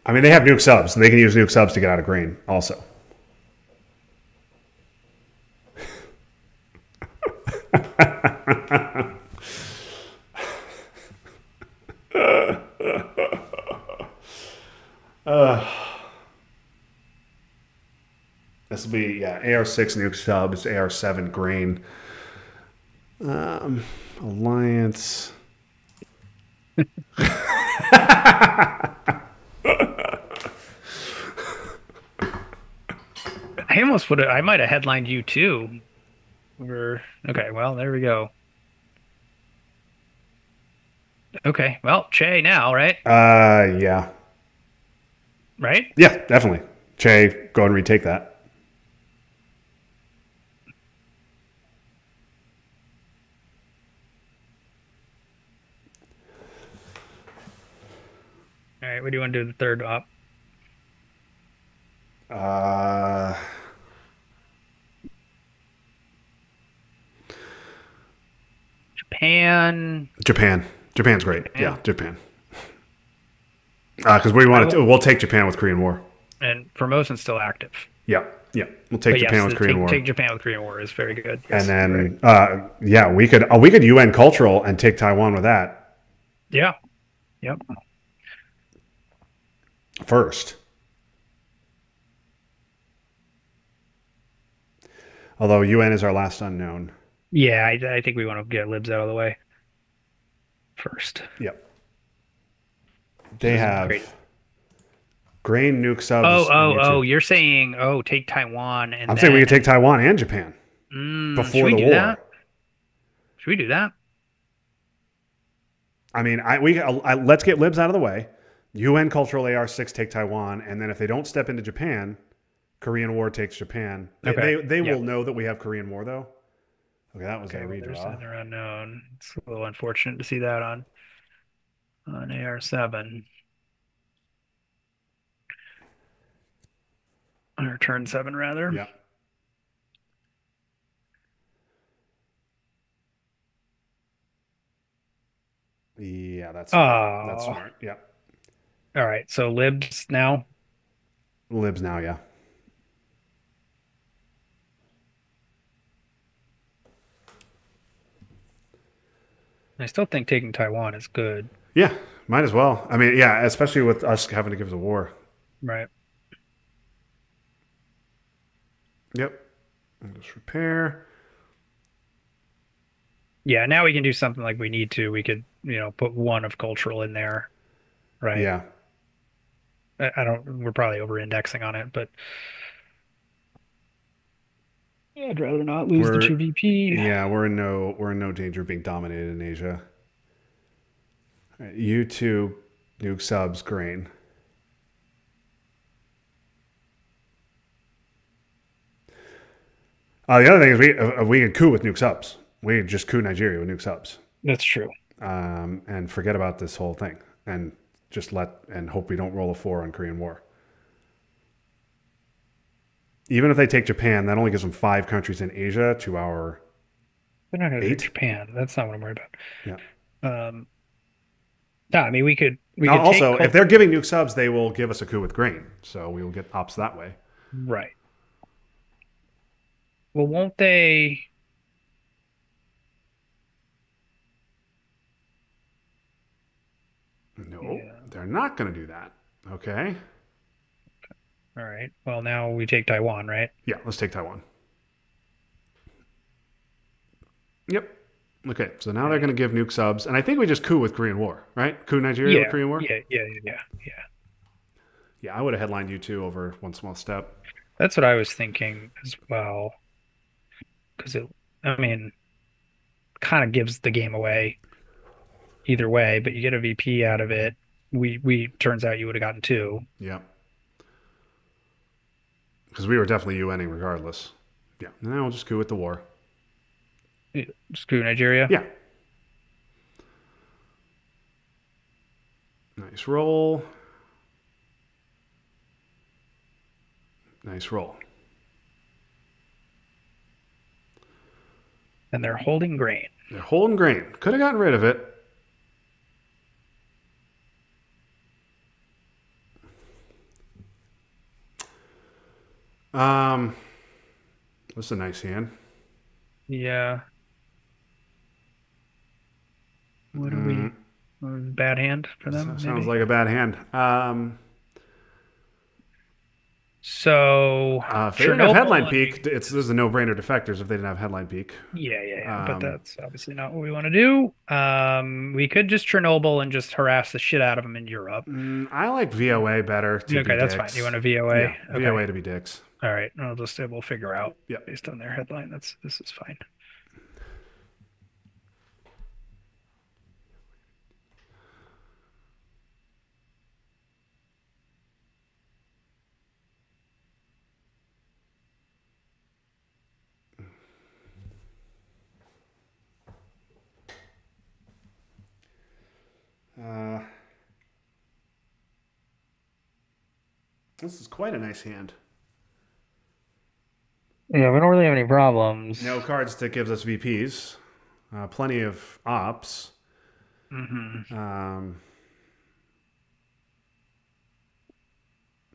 I mean, they have nuke subs. They can use nuke subs to get out of green also. This will be, yeah, AR6 nuke subs, AR7 green. Alliance.
I almost would have. I might have headlined you too. Okay. Well, there we go. Okay. Well, Che now, right?
Yeah.
Right?
Yeah, definitely. Che, go and retake that.
All right. What do you want to do the third op?
Uh,
Japan.
Japan. Japan's great.
Japan.
Yeah, Japan. Because we want to, we'll take Japan with Korean War.
And Formosan's still active.
Yeah, yeah. We'll take
But
Japan
yes,
with Korean War.
take Japan with Korean War is very good. Yes,
And then, yeah, we could UN cultural and take Taiwan with that
yeah, yep.
first. Although UN is our last unknown.
Yeah, I think we want to get libs out of the way first.
Yep. They have
Great.
grain nuke subs.
Oh, you're saying, take Taiwan and
I'm saying we could take Taiwan and Japan before
should we
the
do
war.
that? Should we do that?
I mean, let's get libs out of the way. UN cultural AR6 take Taiwan, and then if they don't step into Japan, Korean War takes Japan. They will know that we have Korean War though. Okay, that was a redraw.
They're unknown. It's a little unfortunate to see that on AR7 or turn 7 rather.
Yeah. Yeah, that's smart. That's smart. Yeah.
All right, so libs now.
Libs now, yeah.
I still think taking Taiwan is good.
Yeah, might as well. I mean, yeah, especially with us having to give the war.
Right.
Yep. Just repair.
Yeah, now we can do something like we need to. We could, put one of cultural in there. Right.
Yeah.
I don't, we're probably over indexing on it, but I'd rather not lose the 2 VP.
Yeah, we're in no danger of being dominated in Asia. All right, U2 nuke subs grain. The other thing is we could coup with nuke subs. We could just coup Nigeria with nuke subs.
That's true.
And forget about this whole thing and just hope we don't roll a 4 on Korean War. even if they take Japan, that only gives them 5 countries in Asia to our
They're not going to take
8.
Japan. That's not what I'm worried
Yeah.
about. No, I mean we
Now,
could take
also, if they're giving nuke subs, they will give us a coup with grain. So we will get ops that way.
right. Well, won't they?
No,
Yeah.
they're not going to do that. Okay.
All right. Well, now we take Taiwan, right?
Yeah, let's take Taiwan. Yep. Okay, so now they're going to give nuke subs, and I think we just coup with Korean War, right? Coup Nigeria with
Yeah.
Korean War.
Yeah.
Yeah, I would have headlined you two over one small step.
That's what I was thinking as well. Because I mean, kind of gives the game away either way, but you get a VP out of it. We turns out you would have gotten two.
Yeah, because we were definitely UNing regardless. Yeah, now we'll just coup with the war.
Screw Nigeria.
Yeah, nice roll. Nice roll.
And they're holding grain.
They're holding grain. Could have gotten rid of it. Um, that's a nice hand.
Yeah. What are we? Bad hand for them,
Sounds
maybe.
like a bad hand.
So
If they didn't have headline
Chernobyl
peak, this is a no-brainer defectors if they didn't have headline peak.
yeah. But that's obviously not what we want to do. We could just Chernobyl and just harass the shit out of them in Europe.
I like VOA better to be
Okay, that's fine.
dicks.
You want a VOA?
Yeah,
Okay.
VOA to be dicks.
All right. We'll figure out
Yeah.
based on their headline. This is fine.
This is quite a nice hand.
Yeah, we don't really have any problems.
No cards that gives us VPs. Plenty of ops.
Hmm.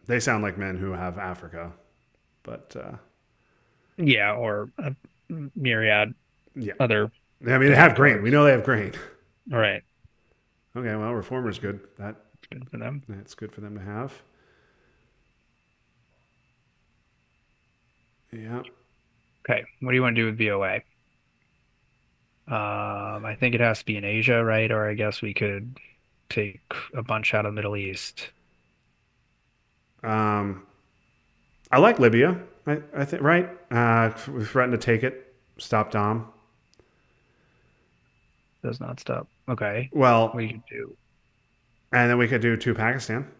They sound like men who have Africa, but
Yeah, or a myriad
yeah.
other.
I mean, they have grain. We know they have grain.
All right.
Okay, well, Reformer's good.
Good for them.
That's good for them to have. Yeah.
Okay. What do you want to do with VOA? I think it has to be in Asia, right? Or I guess we could take a bunch out of the Middle East.
I like Libya. I think right. We threatened to take it. Stop Dom.
Does not stop. Okay.
Well,
We could do.
and then we could do 2 Pakistan.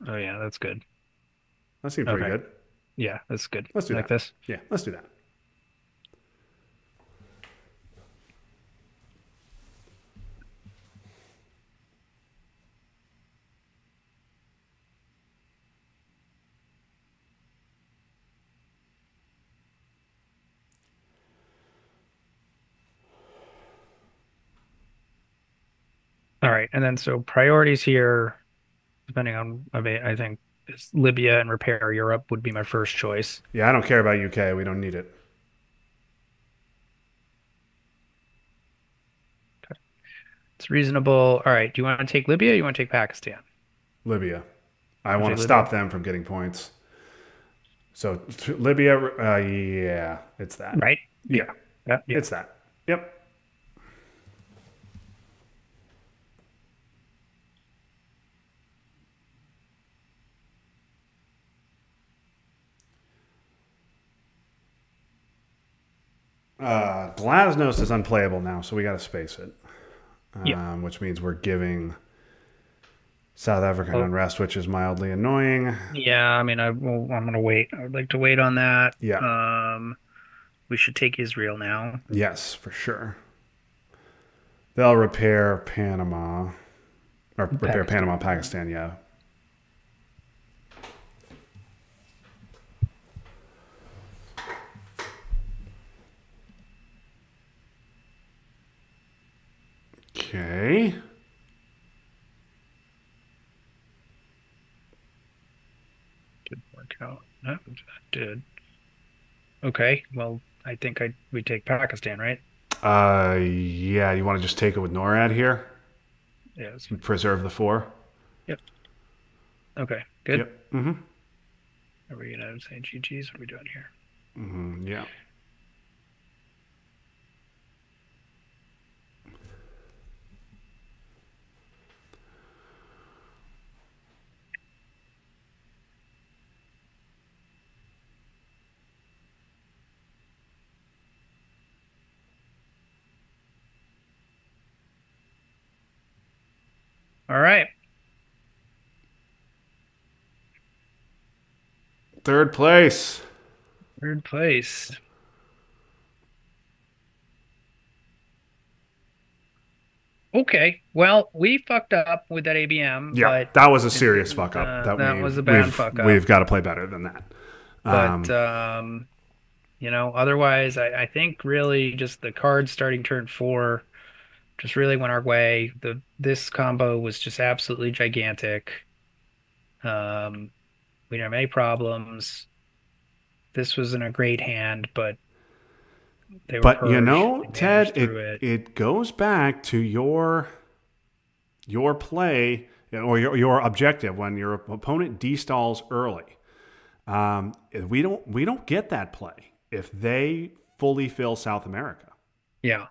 Oh yeah, that's good.
That seems pretty
Okay.
good.
Yeah, that's good.
Let's do
Like
that.
this.
Yeah, let's do that.
All right. And then so priorities here, depending on I think it's Libya and repair Europe would be my first choice.
Yeah, I don't care about UK. We don't need it.
It's reasonable. All right. Do you want to take Libya or you want to take Pakistan?
Libya. I
Want
want
to
to
take
stop
Libya?
them from getting points. So Libya, yeah, it's that.
Right?
Yeah,
Yeah.
it's that. Yep. Glasnost is unplayable now, so we got to space it,
Yeah.
which means we're giving South African
Oh,
unrest, which is mildly annoying.
yeah. I mean, I'm gonna wait. I would like to wait on that.
Yeah.
We should take Israel now.
Yes, for sure. They'll repair Panama, or repair
Pakistan.
Panama, Pakistan. Yeah. Okay.
Didn't work out. No, that did. Okay. Well, I think we take Pakistan, right?
Yeah, you want to just take it with NORAD here?
Yeah, that's fine.
Preserve the four?
Yep. Okay. Good.
Yep. Mm-hmm.
Are we gonna say GG's? What are we doing here?
Mm, yeah.
All right.
Third place.
Third place. Okay. Well, we fucked up with that ABM,
Yeah,
but
that was a serious fuck up. That
that was a bad
we've
fuck up.
we've got to play better than that.
But
Um,
otherwise, I think really just the cards starting turn four just really went our way. This combo was just absolutely gigantic. Um, we didn't have any problems. This wasn't a great hand, but they were
but
purged. They
Ted,
managed through
it
it.
it goes back to your play or your objective when your opponent destalls early. We don't get that play if they fully fill South America.
Yeah.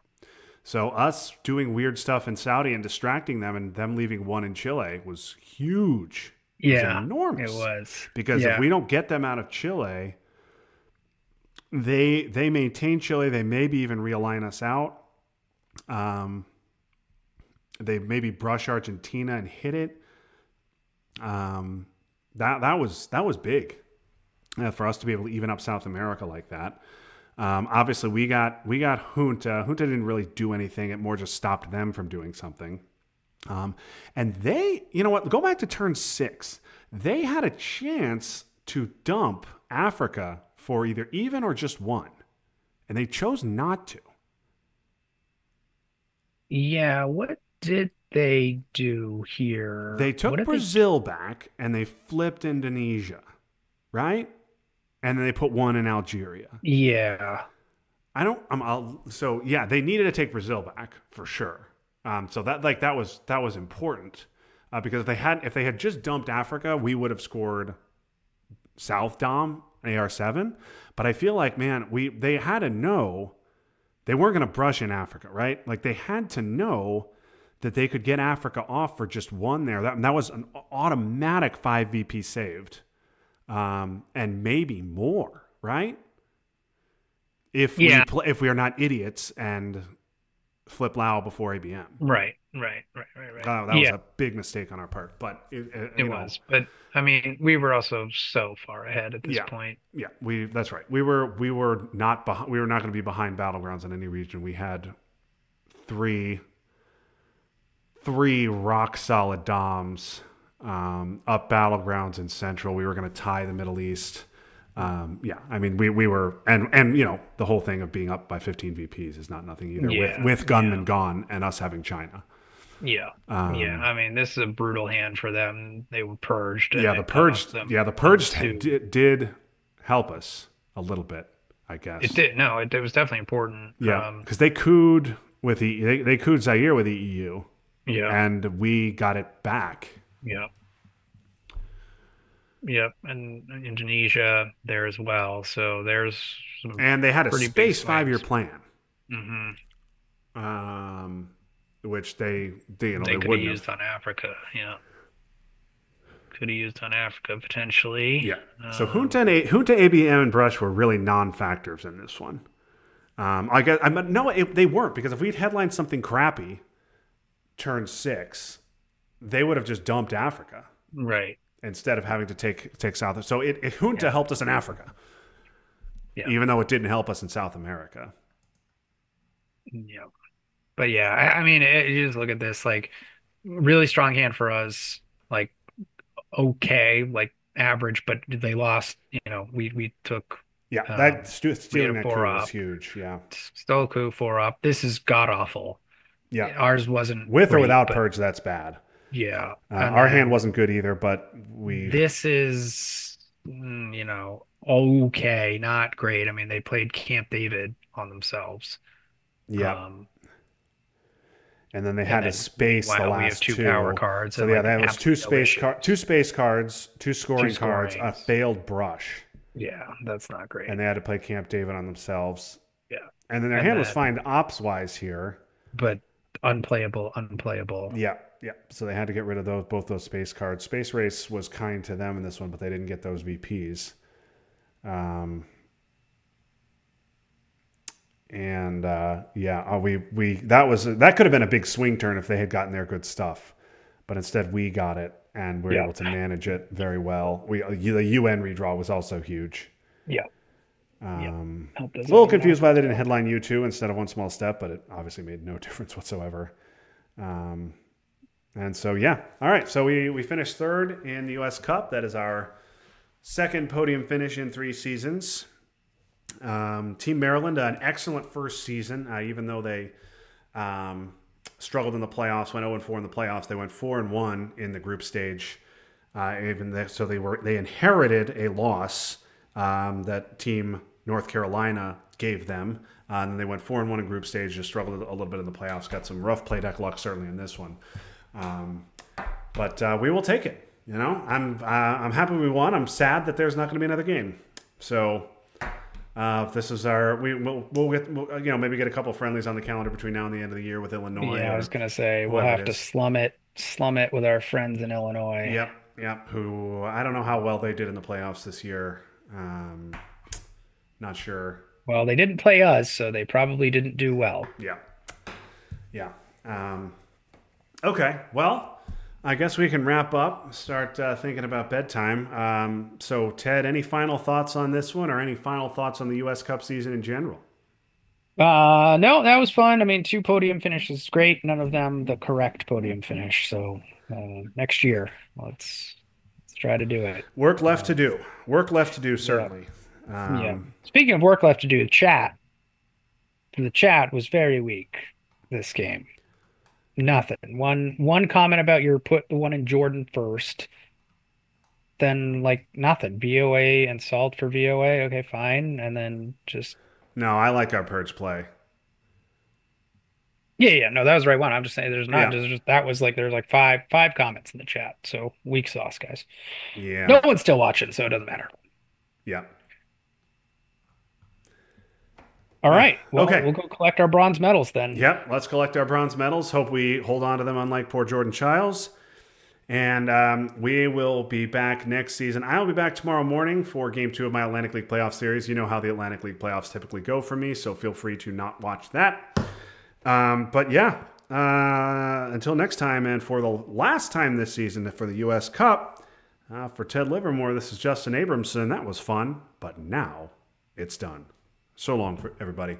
So us doing weird stuff in Saudi and distracting them and them leaving one in Chile was huge. It was
Yeah, it
enormous
was.
because if
Yeah.
we don't get them out of Chile, they maintain Chile. They maybe even realign us out. Um, they maybe brush Argentina and hit it. That was big for us to be able to even up South America like that. Obviously, we got Junta. Junta didn't really do anything. It more just stopped them from doing something. And they, you know what? Go back to turn six. They had a chance to dump Africa for either even or just one, and they chose not to.
Yeah, what did they do here?
They
What
took
did they
Brazil back and they flipped Indonesia, right? And then they put one in Algeria.
Yeah.
I don't. So yeah, they needed to take Brazil back for sure. So that was important because if they had just dumped Africa, we would have scored South Dom AR7. But I feel like man, they had to know they weren't going to brush in Africa, right? Like they had to know that they could get Africa off for just one there. That was an automatic 5 VP saved, and maybe more, right?
Yeah.
If we are not idiots and flip Lao before ABM.
Right. Right. Right. Right. Right.
That was
Yeah,
a big mistake on our part, but
it was. But I mean, we were also so far ahead at this
yeah,
point.
yeah, that's right. We were not we were not going to be behind battlegrounds in any region. We had three rock solid DOMs up battlegrounds in Central. We were going to tie the Middle East. Yeah, I mean, we were, and the whole thing of being up by 15 VPs is not nothing either.
Yeah.
With
Yeah.
gunmen gone and us having China.
Yeah. Yeah.
Um,
I mean, this is a brutal hand for them. They were purged and
yeah,
it cost
the
them
purge
two.
did help us a little bit, I
It
guess.
did. No, it was definitely important.
Yeah, because they cooed with they cooed Zaire with the EU,
Yeah.
and we got it back.
Yeah. Yep, and Indonesia there as well. So there's some
And they had a
pretty big
space 5 year
swings.
plan,
Hmm.
um, which they
They could have
wouldn't have.
used on Africa. Yeah, could have used on Africa potentially.
Yeah. So
Um,
Junta, ABM, and Brush were really non-factors in this one. I guess no, they weren't because if we'd headlined something crappy, turn six, they would have just dumped Africa
right.
instead of having to take South. So Junta
Yeah.
helped us in Africa,
Yeah.
even though it didn't help us in South America.
Yeah. But yeah, I mean, you just look at this like really strong hand for us. Like okay, like average, but they lost. We took
Yeah, that
we had
stealing
a
that
four
coup was
up.
huge. Yeah,
Still coup four up. This is god awful.
Yeah.
Ours wasn't
With or
great,
without
but
purge, that's bad.
yeah. And
Our hand
then
wasn't good either, but we,
this is, okay, not great. I mean, they played Camp David on themselves.
yeah.
Um,
And then they
and
had to
then
space the
meanwhile, we have
last
two power
two.
cards
So
and
yeah,
like
that was
absolutely no issue.
two space cards, two
Two
scoring cards, a
scorings.
failed brush,
Yeah, that's not
and
great.
they had to play Camp David on themselves.
Yeah.
And then their
And
hand was
then,
fine ops wise here.
but unplayable, unplayable.
Yeah, yeah. So they had to get rid of those both those space cards. Space Race was kind to them in this one, but they didn't get those VPs. Um, and yeah, we that could have been a big swing turn if they had gotten their good stuff, but instead we got it and we're
Yeah.
able to manage it very well. The UN redraw was also huge.
Yeah. Yeah. Helped
A
us
little
out in
confused
that
why they
as
didn't
well.
headline U2 instead of One Small Step, but it obviously made no difference whatsoever. Um, and so yeah, all right. So we finished third in the U.S. Cup. That is our second podium finish in 3 seasons. Team Maryland, an excellent first season, even though they struggled in the playoffs, went 0-4 in the playoffs. They went 4-1 in the group stage. So they inherited a loss that Team North Carolina gave them. And then they went 4-1 in group stage, just struggled a little bit in the playoffs. Got some rough play deck luck certainly in this one, but we will take it. You know, I'm happy we won. I'm sad that there's not going to be another game. So this is we'll maybe get a couple friendlies on the calendar between now and the end of the year with Illinois.
Yeah, I was gonna say we'll
whoever
have
it
to
is.
slum it with our friends in Illinois.
Yep, yep. Who I don't know how well they did in the playoffs this year. Not sure.
Well, they didn't play us, so they probably didn't do well.
Yeah, yeah. Okay, well, I guess we can wrap up. Start thinking about bedtime. So, Ted, any final thoughts on this one, or any final thoughts on the U.S. Cup season in general?
No, that was fun. I mean, 2 podium finishes, great. None of them the correct podium finish. So next year, let's try to do it.
Work left to do. Work left to do,
Yeah,
certainly.
yeah. Speaking of work left to do, the chat was very weak this game. Nothing. One comment about your put the one in Jordan first, then like nothing. VOA and salt for VOA. Okay, fine. And then just
No, I like our purge play.
yeah, no, that was the right one. I'm just saying
Yeah,
there's just that was like there's like five comments in the chat. So weak sauce, guys.
yeah,
No one's still watching, so it doesn't matter.
yeah.
All right. Well,
Okay.
we'll go collect our bronze medals then.
Yep. Let's collect our bronze medals. Hope we hold on to them, unlike poor Jordan Childs. And we will be back next season. I'll be back tomorrow morning for Game 2 of my Atlantic League playoff series. You know how the Atlantic League playoffs typically go for me, so feel free to not watch that. But yeah, until next time, and for the last time this season for the U.S. Cup, for Ted Livermore, this is Justin Abramson. That was fun, but now it's done. So long, for everybody.